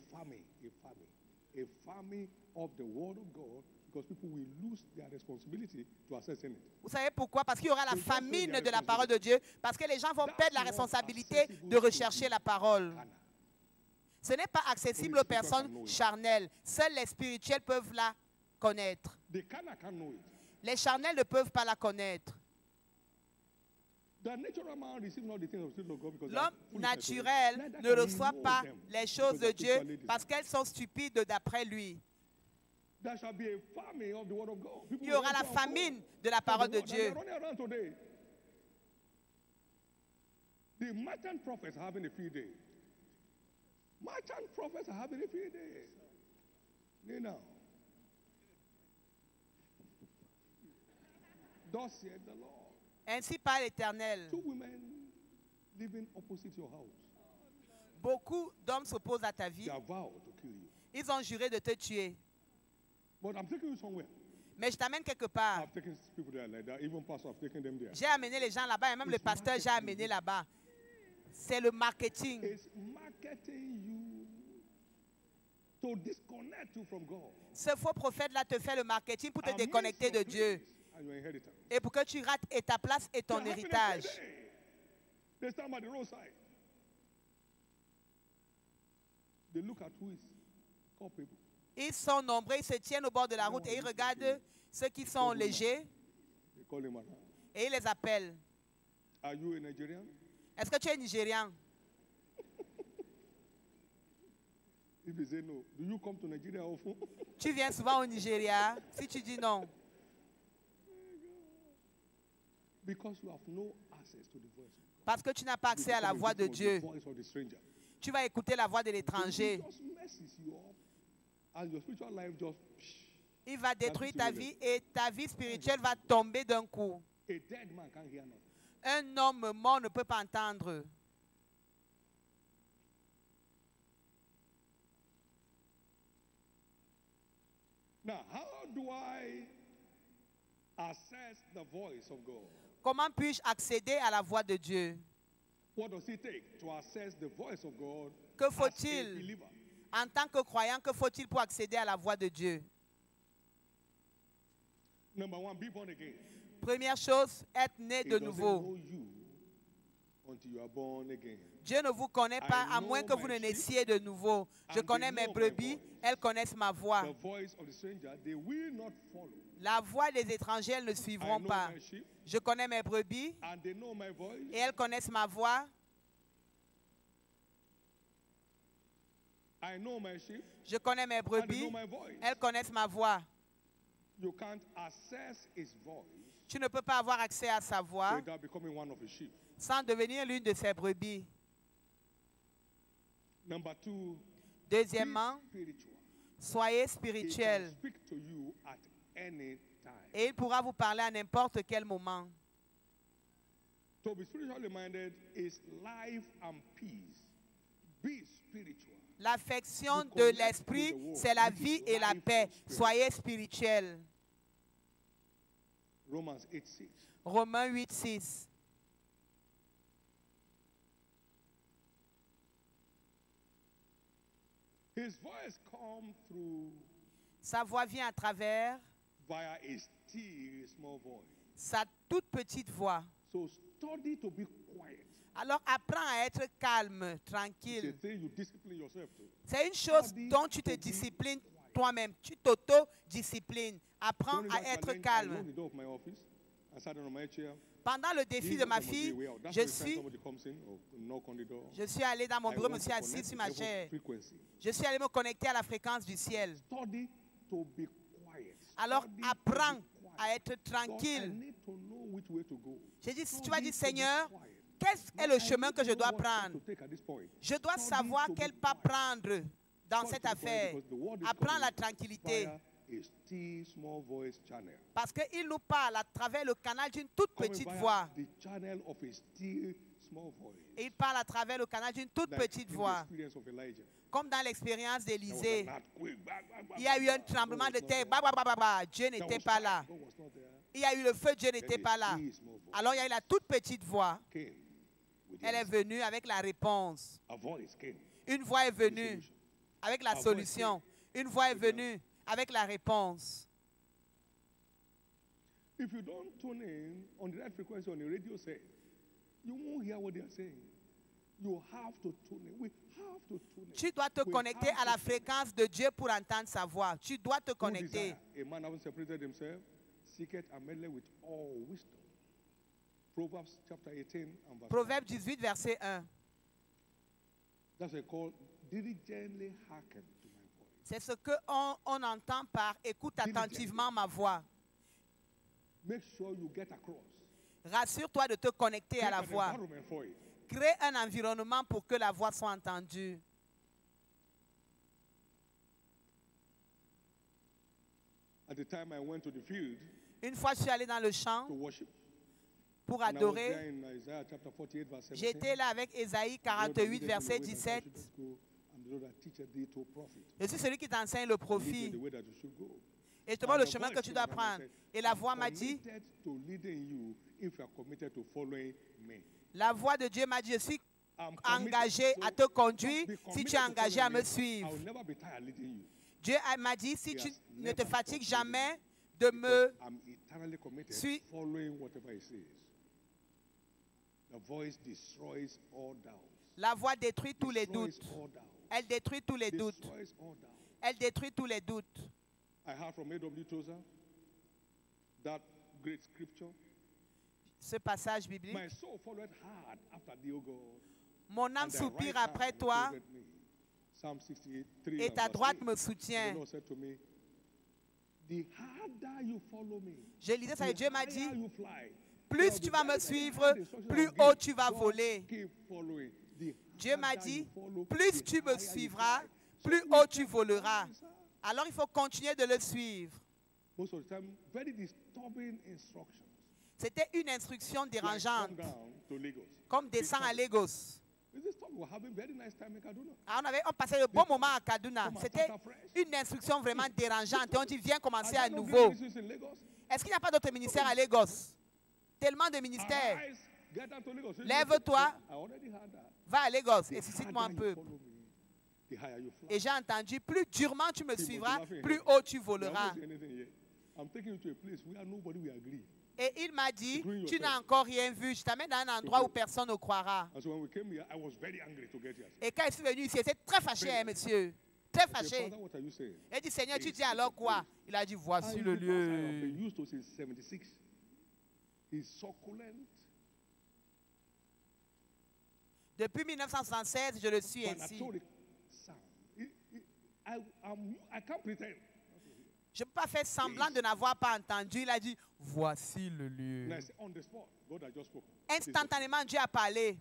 famine of the word of God, because people will lose their responsibility to accessing it. Vous savez pourquoi? Parce qu'il y aura la They just say famine they are de la parole de Dieu, parce que les gens vont That's perdre la not responsabilité accessible de to rechercher la parole. Hannah. Ce n'est pas accessible Only aux personnes spiritual can know it. charnelles. Seuls les spirituels peuvent la connaître. The carnal can't know it. Les charnels ne peuvent pas la connaître. The natural man receives not the things of the Spirit of God because they are L'homme foolishness to him. naturel Neither ne can he reçoit know pas them les because choses they de are Dieu spiritually discerned. parce qu'elles sont stupides d'après lui. There shall be a famine of the word of God. People Il y aura will la run to and fro famine de la for the parole de word, and they Dieu. are running around today. The merchant prophets are having a field day. Merchant prophets are having a field day. You know. Thus said the Lord. Ainsi parle l'Éternel. 2 women living opposite your house. Beaucoup d'hommes s'opposent à ta vie. They are vowed to kill you. Ils ont juré de te tuer. But I'm taking you somewhere. Mais je t'amène quelque part. I've taken people there like that. Even pastor, I've taken them there. J'ai amené les gens là-bas et même le pasteur, j'ai amené là-bas. C'est le marketing. It's marketing you to disconnect you from God. Ce faux prophète-là te fait le marketing pour te And miss déconnecter your de Dieu. place and your inheritance. Et pour que tu rates et ta place et ton They're having a héritage. field day. They stand by the roadside. They look at who is culpable. Ils sont nombreux, ils se tiennent au bord de la route et ils regardent ceux qui sont légers They call him around. et ils les appellent. Are you a Nigerian? Est-ce que tu es nigérian? If they say no, do you come to Nigeria often? Tu viens souvent au Nigeria? Si tu dis non, Because you have no access to the voice of God. parce que tu n'as pas accès à la voix de Dieu, The voice of the stranger. tu vas écouter la voix de l'étranger. It just messes you up, and your spiritual life just. Il va détruire ta vie et ta vie spirituelle va tomber d'un coup. A dead man can't hear nothing. Un homme mort ne peut pas entendre. Now, how do I assess the voice of God? Comment puis-je accéder à la voix de Dieu? What does it take to assess the voice of God Que as a faut-il? believer? En tant que croyant, que faut-il pour accéder à la voix de Dieu? Number one, be born again. Première chose, être né He de doesn't nouveau. know you until you are born again. Dieu ne vous connaît pas à know moins que vous ne my sheep, naissiez de nouveau. Je and they connais mes know my brebis, voice. elles connaissent ma voix. The voice of the stranger, they will not follow. La voix des étrangers, elles ne I suivront know pas. my sheep, Je connais mes brebis and they know my voice. et elles connaissent ma voix. I know my sheep, Je connais mes and they know brebis, my voice. elles connaissent ma voix. You can't assess his voice Tu ne peux pas avoir accès à sa voix without becoming one of his sheep. sans devenir l'une de ses brebis. Number two, Deuxièmement, be spiritual. soyez He can spirituel speak to you at any time. et il pourra vous parler à n'importe quel moment. To be spiritually minded is life and peace. Be spiritual. L'affection You de connect l'esprit, with the world, c'est la which is vie et la life paix. and spirit. Soyez spirituel. Romans 8:6. Romains 8, 6. His voice comes through Sa voix vient à travers via a still small voice. sa toute petite voix. So study to be quiet. Alors apprends à être calme, It's a tranquille. thing you discipline yourself to. C'est une chose Study dont tu te to be disciplines quiet. toi-même. Tu t'auto-disciplines. Apprends Don't à ever être challenge, I calme. lock the door of my office I sat on my chair. Pendant le défi de ma fille, je suis allé dans mon bureau, je me suis assis sur ma chair. Je suis allé me connecter à la fréquence du ciel. Alors, apprends à être tranquille. J'ai dit, tu vas dire, Seigneur, quel est le chemin que je dois prendre? Je dois savoir quel pas prendre dans cette affaire. Apprends la tranquillité. Parce qu'il nous parle à travers le canal d'une toute petite voix. Et il parle à travers le canal d'une toute petite voix. Comme dans l'expérience d'Élisée. Il y a eu un tremblement de terre. Dieu n'était pas là. Il y a eu le feu, Dieu n'était pas là. Alors il y a eu la toute petite voix. Elle est venue avec la réponse. Une voix est venue avec la solution. Une voix est venue avec la réponse. If you don't tune in on the right frequency on the radio set, you won't hear what they are saying. You have to tune in. We have to tune in. Tu dois te connecter à la fréquence de Dieu pour entendre sa voix. Tu dois te connecter. A man having separated himself, seeketh a medley with all wisdom. Proverbs chapter 18 and verse Proverbe 18, verset 1. That's a call, diligently hearken to my voice. C'est ce qu'on entend par écoute attentivement ma voix. Make sure you get across. Rassure-toi de te connecter à la Create an voix. environment for it. Crée un environnement pour que la voix soit entendue. At the time I went to the field Une fois, je suis allé dans le champ to worship. pour And I was adorer. there in Isaiah chapter 48 verse 17. J'étais là avec Ésaïe 48, verset 17. Je suis celui qui t'enseigne le profit et je te montre le chemin que tu dois prendre. Et la voix m'a dit, la voix de Dieu m'a dit, je suis engagé à te conduire si tu es engagé à me suivre. Dieu m'a dit, si tu ne te fatigues jamais de me suivre. La voix détruit tous les doutes. Elle détruit tous les doutes. Elle détruit tous les doutes. I heard from A.W. Tozer that great scripture. Ce passage biblique. My soul followed hard after thee, O God. Mon âme And thy soupire right après hand toi upholdeth me. Psalm 68:3 et and ta verse droite 8. me And soutient. the Lord said to me, the harder you follow me, Je lisais ça et Dieu m'a dit, higher you fly. plus tu vas me suivre, plus haut tu vas voler. Keep following. The Dieu m'a harder dit, you follow, plus the tu me higher you suivras, fly. plus haut tu voleras. Alors il faut continuer de le suivre. Most of the time, very disturbing instructions. C'était une instruction Like dérangeante, come down to Lagos. comme descendre à Lagos. Is this time we're having very nice time in Kaduna? Ah, on passait de bons moments à Kaduna. Come and C'était start afresh. une instruction vraiment dérangeante. Et on dit, viens commencer Are à there no nouveau. great ministries in Lagos? Est-ce qu'il n'y a pas d'autres ministères à Lagos? Tellement de ministères. Arise, get down to Lagos. Lève-toi. I already heard that. Va à Lagos The et suscite-moi un harder peu. you follow me, the higher you fly. Et j'ai entendu, plus durement tu me See, but suivras, you're laughing plus here. haut tu You are voleras. not saying anything yet. I'm taking you to a place where nobody will agree. Et il m'a dit, Including tu n'as yourself. encore rien vu. Je t'amène dans un endroit où personne ne croira. And so when we came here, I was very angry to get here. Et quand je suis venu ici, j'étais très fâché, hein, monsieur. Très I said, fâché. Father, what are you saying? Il dit, Seigneur, tu dis alors quoi? Il a dit, voici I le I've been lieu. used to since 76. He's succulent. Depuis 1976, je le suis ainsi. Panatonic sound. I can't pretend. Je ne peux pas faire semblant de n'avoir pas entendu. Il a dit, voici le And lieu. I said, on the spot, God has just spoken. Instantanément, Dieu a parlé.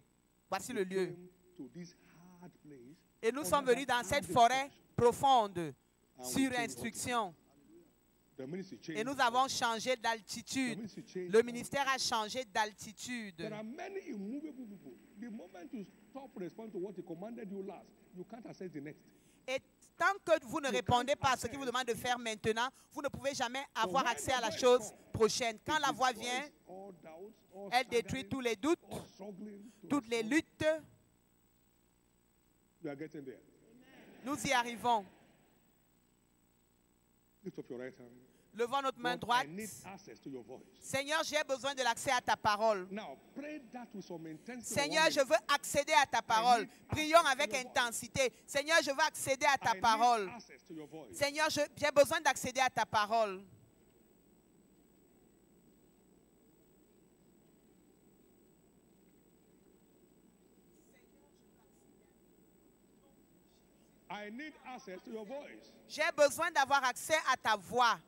Voici le We lieu. came to this hard place. Et nous under sommes venus that dans cette hard forêt instruction. profonde, And sur we came instruction. The ministry changed. Et nous avons changé The d'altitude. ministry changed. Le ministère a changé d'altitude. There are many immovable people. The moment you stop responding to what he commanded you last, you can't access the next. Et tant que vous ne répondez pas à ce qu'il vous demande de faire maintenant, vous ne pouvez jamais avoir accès à la chose prochaine. Quand la voix vient, All doubts, all elle détruit staggering, tous les doutes, all struggling to toutes les respond. luttes. We are getting there. Nous y arrivons. Lift up your right hand. Levons notre main God, droite. I need access to your voice. Seigneur, j'ai besoin de l'accès à ta parole. Now, pray that with some intensity. Seigneur, je veux accéder à ta parole. Prions avec intensité. Seigneur, je veux accéder à ta parole. Access to your voice. Seigneur, j'ai besoin d'accéder à ta parole. I need access to your voice. J'ai besoin d'avoir accès à ta voix.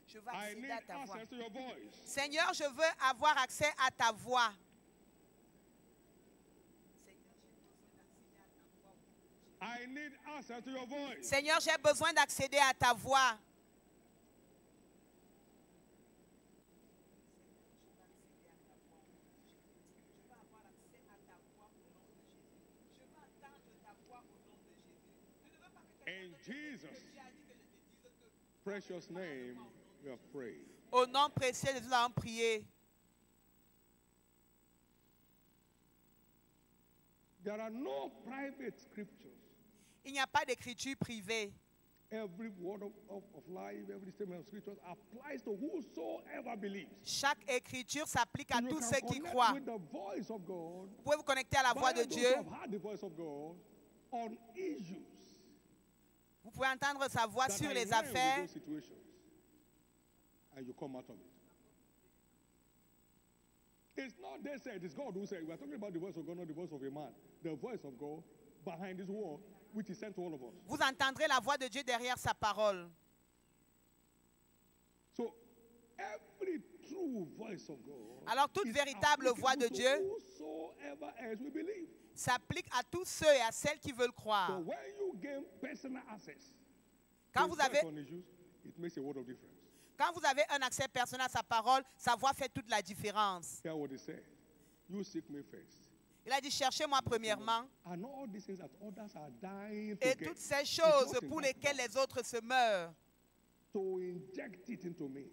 Je veux I accéder need à ta voix. access to your voice. Seigneur, je veux avoir accès à ta voix. I need access to your voice. Seigneur, j'ai besoin d'accéder à ta voix. In Jesus' precious name, we have prayed. Au nom précieux de Dieu, nous allons prier. There are no private scriptures. Il n'y a pas d'écriture privée. Every word of life, every statement of scriptures applies to whosoever believes. Chaque écriture s'applique à So you tous can ceux qui connect croient. with the voice of God. Vous pouvez vous connecter à la voix de By those Dieu. who have heard the voice of God on issues Vous pouvez entendre sa voix that sur are les in line with affaires. those situations, and you come out of it. It's not they said, it's God who said. We are talking about the voice of God, not the voice of a man. The voice of God behind this word, which is sent to all of us. Vous entendrez la voix de Dieu derrière sa parole. So every true voice of God Alors toute is véritable voix de applicable to Dieu whosoever else we believe. s'applique à tous ceux et à celles qui veulent So croire. when you gain personal access Quand to vous avez, on issues, it makes a world of difference. quand vous avez un accès personnel à sa parole, sa voix fait toute la différence. Hear what he said. You seek me first. Il a dit, cherchez-moi premièrement. And all these things that others are dying to Et get, toutes ces it's choses not in pour that lesquelles box. les autres se meurent, To inject it into me.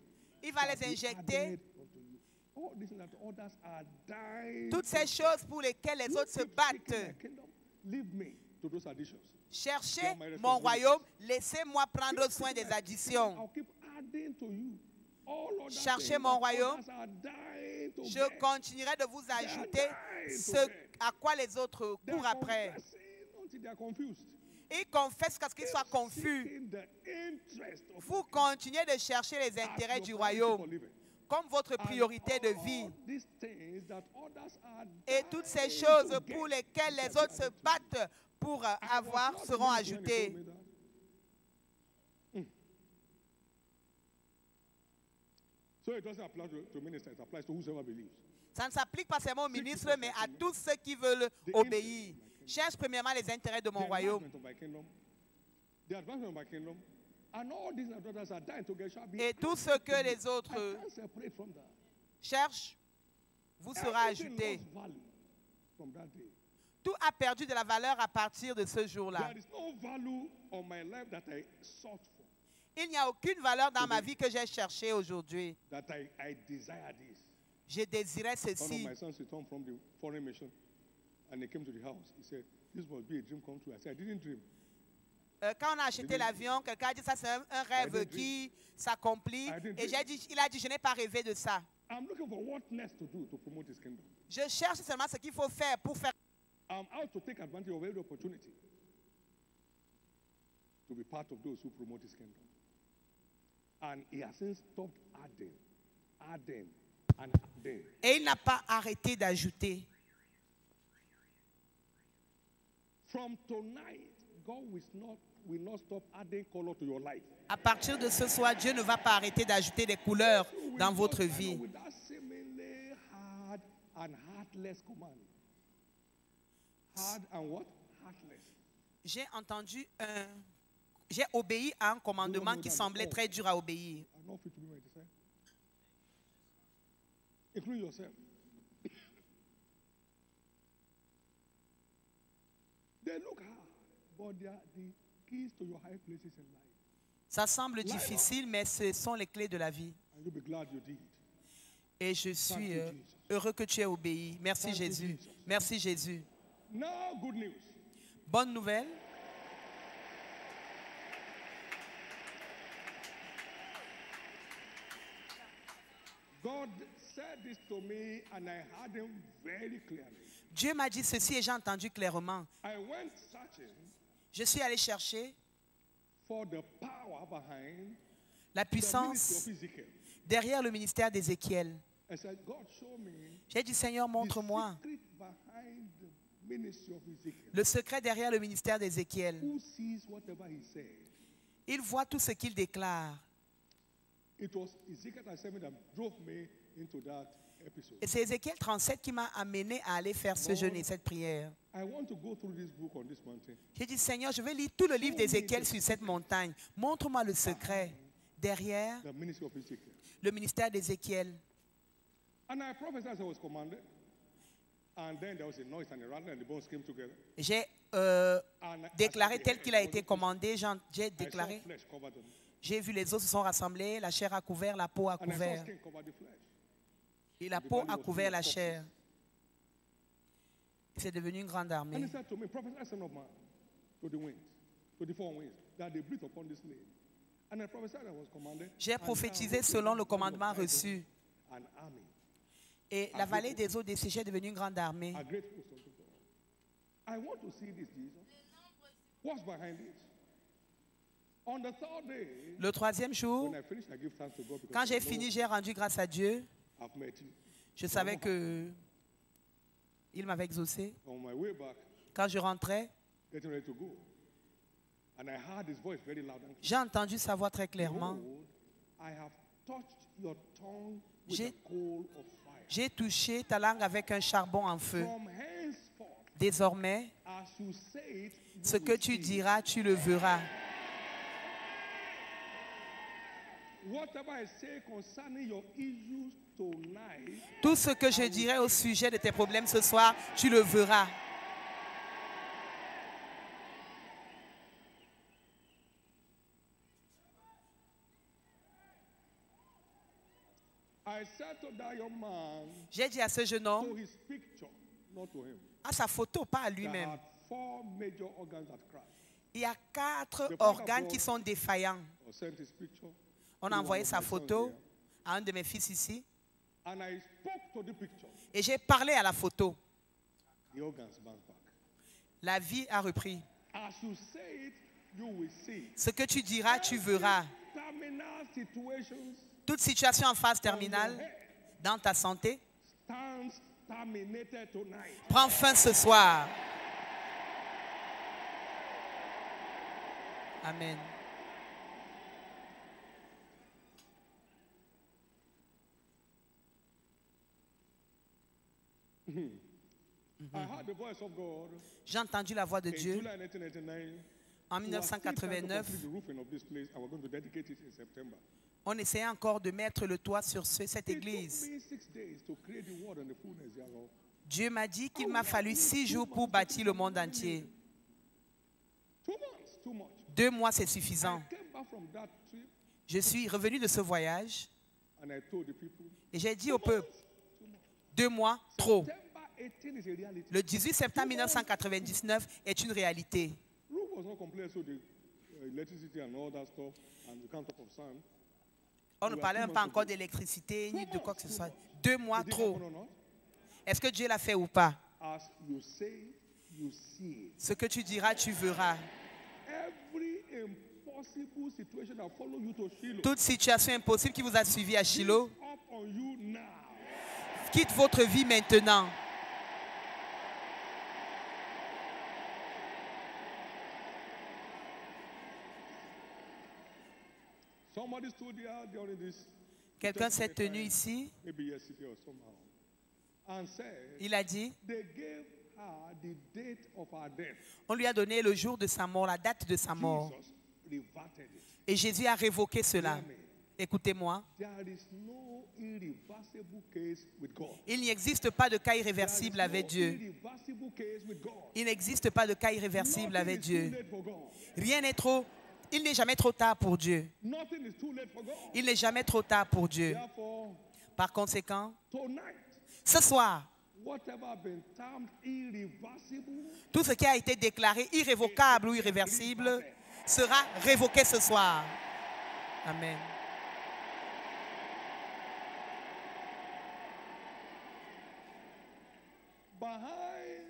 il va shall les be injecter. added unto you. All these things that others are dying Toutes to ces choses pour lesquelles les You autres se keep seeking battent. my kingdom, leave me to those additions. Cherchez mon royaume, laissez-moi prendre soin des additions. I'll keep adding to you. All other Cherchez things mon that royaume. others are dying to Je get. continuerai de vous ajouter ce à quoi les autres They are courent après. confessing until they are confused. Ils confessent jusqu'à ce qu'ils soient confus. Seeking the interest of Vous the continuez de chercher les kingdom intérêts as du your priority royaume for living. comme votre And priorité de vie. all these things that others are Et toutes ces dying choses to pour get lesquelles les shall be autres se added to you. battent pour I was avoir not seront amazed when he told ajoutées. me that. So it doesn't apply to ministers, it applies to whoever believes. Ça ne s'applique pas seulement aux ministres, mais à tous ceux qui veulent obéir. Cherche premièrement les intérêts de mon The royaume. advancement of my kingdom, the advancement of my kingdom, and all these and others are dying to get shall be Et tout added ce que to les you. autres I can't separate from that. cherchent vous sera Everything ajouté. lost value from that day. Tout a perdu de la valeur à partir de ce jour-là. There is no value on my life that I sought for, Il n'y a aucune valeur dans ma vie que j'ai cherchée aujourd'hui. that I desire this. Je désirais One of ceci. my sons returned from the foreign mission, and he came to the house. He said, "This must be a dream come true." I said, "I didn't dream. Quand on a acheté l'avion, quelqu'un a dit ça c'est un rêve qui s'accomplit. Et il a dit je n'ai pas rêvé de ça. I'm looking for what next to do to promote His kingdom. Je cherche seulement ce qu'il faut faire pour faire. I'm out to take advantage of every opportunity to be part of those who promote His kingdom." And he has since stopped adding, adding, and adding. Et il n'a pas arrêté d'ajouter. From tonight, God will not stop adding color to your life. À partir de ce soir, Dieu ne va pas arrêter d'ajouter des couleurs We dans just votre kind of vie. with that seemingly hard and heartless command. Hard and what? Heartless. J'ai obéi à un commandement qui semblait très dur à obéir. I'm not fit to be my disciple. Include yourself. They look hard, but they are the keys to your high places in life. Ça semble difficile, mais ce sont les clés de la vie. And you'll be glad you did. Et je suis heureux que tu aies obéi. Merci Jésus. Merci Jésus. Now, good news. Bonne nouvelle. God said this to me, and I heard him very clearly. Dieu m'a dit ceci et j'ai entendu clairement. I went searching Je suis allé chercher for the power behind La the ministry puissance of Ezekiel. derrière le ministère d'Ézéchiel. I said, God, show me J'ai dit, Seigneur, the montre-moi secret behind the ministry of Ezekiel. le secret derrière le ministère d'Ézéchiel. Who sees whatever he said? Il voit tout ce qu'il déclare. It was Ezekiel 37 that drove me into that episode. Et c'est Ézéchiel 37 qui m'a amené à aller faire ce jeûne et cette prière. I want to go through this book on this mountain. J'ai dit, Seigneur, je vais lire tout le livre d'Ézéchiel sur cette montagne. Montre-moi le secret derrière The ministry of Ezekiel. le ministère d'Ézéchiel. And I prophesied as I was commanded. And then there was a noise and a rattling and the bones came together. J'ai And as déclaré I tel heard, qu'il a it été wasn't commandé. J'ai I saw déclaré, flesh covered them. j'ai vu les os se sont rassemblés, la chair a couvert, la peau a And I saw couvert. skin cover the flesh. Et la peau a couvert la chair. C'est devenu une grande And armée. he said to me, prophesy, son of man, to the winds, to the four winds, that they breathe upon this land. And I prophesied I was commanded. J'ai and prophétisé now selon le the commandement Bible, reçu. An army, Et la vallée des eaux desséchées est devenue une grande armée. a great host unto God. I want to see this, Jesus. What's behind it? On the third day, Le troisième jour, when I finish, I give thanks to God because quand j'ai I know fini, j'ai rendu grâce à Dieu. I've met you. Je savais que il m'avait exaucé. On my way back, Quand je rentrais, getting ready to go, and I heard his voice very loud and clear. j'ai entendu sa voix très clairement. Behold, I have touched your tongue with J'ai- a coal of fire. J'ai touché ta langue avec un charbon en feu. From henceforth, Désormais, as you say it, you ce que will tu see. diras, tu le verras. Whatever I say concerning your issues tonight, Tout ce que je dirai au sujet de tes problèmes ce soir, tu le verras. I said to that young man, J'ai dit à ce jeune to homme, his picture, not to him, à sa photo, pas à that lui-même, had 4 major organs that crashed. il y a 4 The father organes God- qui sont défaillants. Or sent his picture. On to a one envoyé of sa my sons photo here. à un de mes fils ici And I spoke to the picture. et j'ai parlé à la photo. The organs bounced back. La vie a repris. As you say it, you will see. Ce que tu diras, tu verras. Terminal situations Toute situation en phase terminale dans ta santé stands terminated tonight. prend fin ce soir. Amen. I heard the voice of God J'ai entendu la voix de in Dieu July 1999. en We were still trying to 1989. complete the roofing of this place, and we're going to dedicate it in September. On essayait encore de mettre le toit sur cette It took église. me 6 days to create the world and the fullness thereof. Dieu m'a dit qu'il m'a fallu 6 jours pour bâtir le monde entier. 2 months, too much. 2 mois, c'est suffisant. I came back from that trip Je suis revenu de ce voyage and I told the people, et j'ai dit au peuple, 2 mois, trop. September 18 is a reality. Le 18 septembre 1999 est une réalité. Roof was not complete, so the electricity and all that stuff, and the counter of sand. On ne parlait même pas encore d'électricité ni de quoi que ce soit. 2 mois, Did it trop. happen or not? Est-ce que Dieu l'a fait ou pas? As you say, you see. Ce que tu diras, tu verras. Every impossible situation that follow you to Shiloh, Toute situation impossible qui vous a suivi à Shiloh, up on you now. quitte votre vie maintenant. Somebody stood there during this, Quelqu'un s'est tenu ici, maybe yesterday or somehow, and said il a dit, they gave her the date of her death. on lui a donné le jour de sa mort, la date de sa mort. Jesus reverted it. Et Jésus a révoqué cela. Écoutez-moi, There is no irreversible case with God. il n'existe pas de cas There is irréversible no avec Dieu. irreversible case with God. Il n'existe pas de cas irréversible Nothing avec is too Dieu. late for God. Rien n'est trop, il n'est jamais trop tard pour Dieu. Nothing is too late for God. Il n'est jamais trop tard pour Dieu. Therefore, Par conséquent, tonight, ce soir, whatever has been termed irreversible, tout ce qui a été déclaré irrévocable ou irréversible sera révoqué ce soir. Amen. behind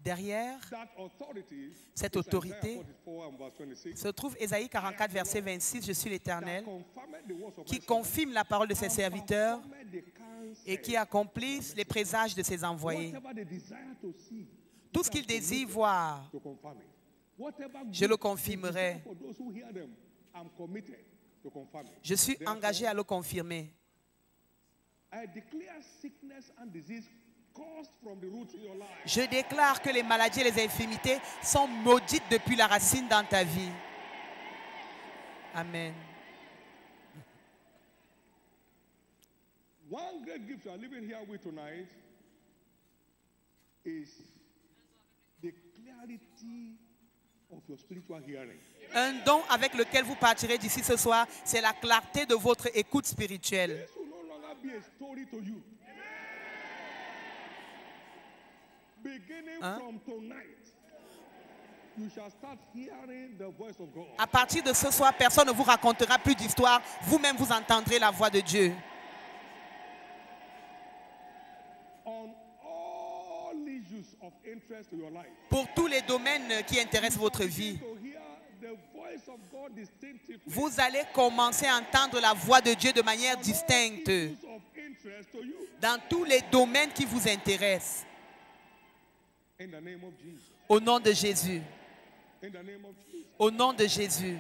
Derrière that authority cette is autorité Isaiah 44 and verse 26, se trouve Ésaïe 44, verset 26, je suis l'Éternel, that confirmed the words of qui my servant confirme la parole de ses and serviteurs performed the counsel. et qui accomplissent les présages de ses envoyés. Whatever they desire to see, Tout ce qu'ils désirent voir, to confirm it. Whatever je le good confirmerai. they desire for those who hear them, I'm committed to confirm it. Je suis Therefore, engagé à le confirmer. I declare sickness and disease caused from the root in your life. Je déclare que les maladies et les infirmités sont maudites depuis la racine dans ta vie. Amen. One great gift you are living here with tonight is the clarity of your spiritual hearing. Un don avec lequel vous partirez d'ici ce soir, c'est la clarté de votre écoute spirituelle. This will no longer be a story to you. Beginning from tonight, you shall start hearing the voice of God. À partir de ce soir, personne ne vous racontera plus d'histoire. Vous-même, vous entendrez la voix de Dieu. On all issues of interest to your life. Pour tous les domaines qui intéressent votre vie, To hear the voice of God distinctively. vous allez commencer à entendre la voix de Dieu de manière distincte Issues of interest to you. dans tous les domaines qui vous intéressent. In the name of Jesus. Au nom de Jésus. In the name of Jesus. Au nom de Jésus.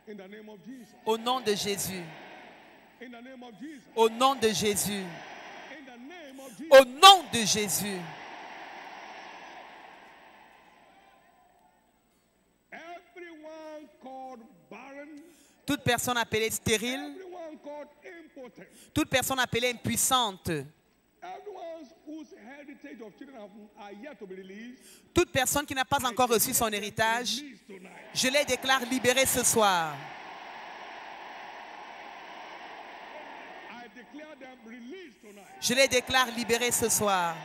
In the name of Jesus. Au nom de Jésus. In the name of Jesus. Au nom de Jésus. In the name of Jesus. Au nom de Jésus. Everyone called barren, Toute personne appelée stérile, everyone called impotent, toute personne appelée impuissante, everyone whose heritage of children are yet to be released, toute personne qui n'a pas encore reçu son héritage, released tonight. je les déclare libérés ce soir. I declare them released tonight. Je les déclare libérés ce soir.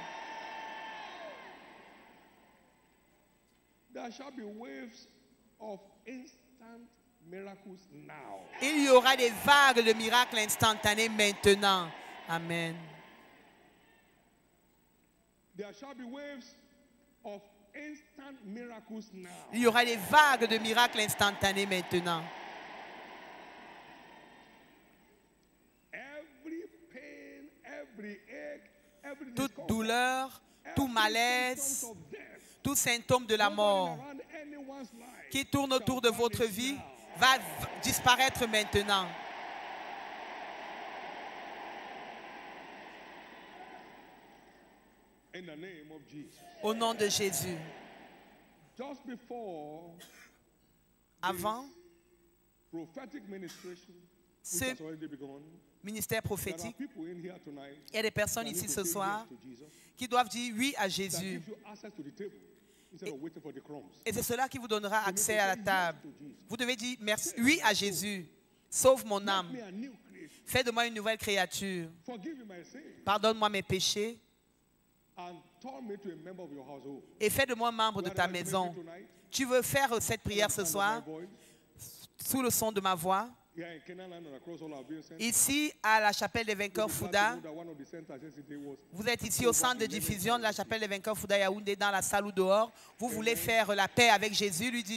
There shall be waves of instant miracles now. Il y aura des vagues de miracles instantanés maintenant. Amen. There shall be waves of instant miracles now. Il y aura des vagues de miracles instantanés maintenant. Every pain, every ache, every Toute discomfort, douleur, tout every malaise, symptom of death tout symptôme de la mort around anyone's life qui tourne autour de votre vie va disparaître maintenant. in the name of Jesus. Au nom de Jésus. Just before Avant prophetic ministration, which ce has already begun, ministère there are prophétique, people in here tonight il y a des personnes that need ici to ce say soir yes to Jesus, qui doivent dire oui à that Jésus. gives you access to the table instead of waiting for the crumbs. Et c'est cela qui vous donnera You need to accès say à la yes table. to Jesus. Vous devez dire merci, oui à Jésus. Sauve mon Make âme. me a new creation. Fais de moi une nouvelle créature. Forgive me my sins Pardonne-moi mes péchés and turn me to a member of your household. et fais de moi membre de Whether ta I make it maison. tonight, Tu veux faire cette prière ce under soir my voice, sous le son de ma voix? here in Canaan and across all our various centers. Ici, à la chapelle des vainqueurs You'll be glad Fouda, to know that one of the centers yesterday was vous êtes ici au centre de diffusion de la chapelle des vainqueurs Fouda Yaoundé, dans la salle ou dehors. Vous voulez faire la paix avec Jésus, lui dit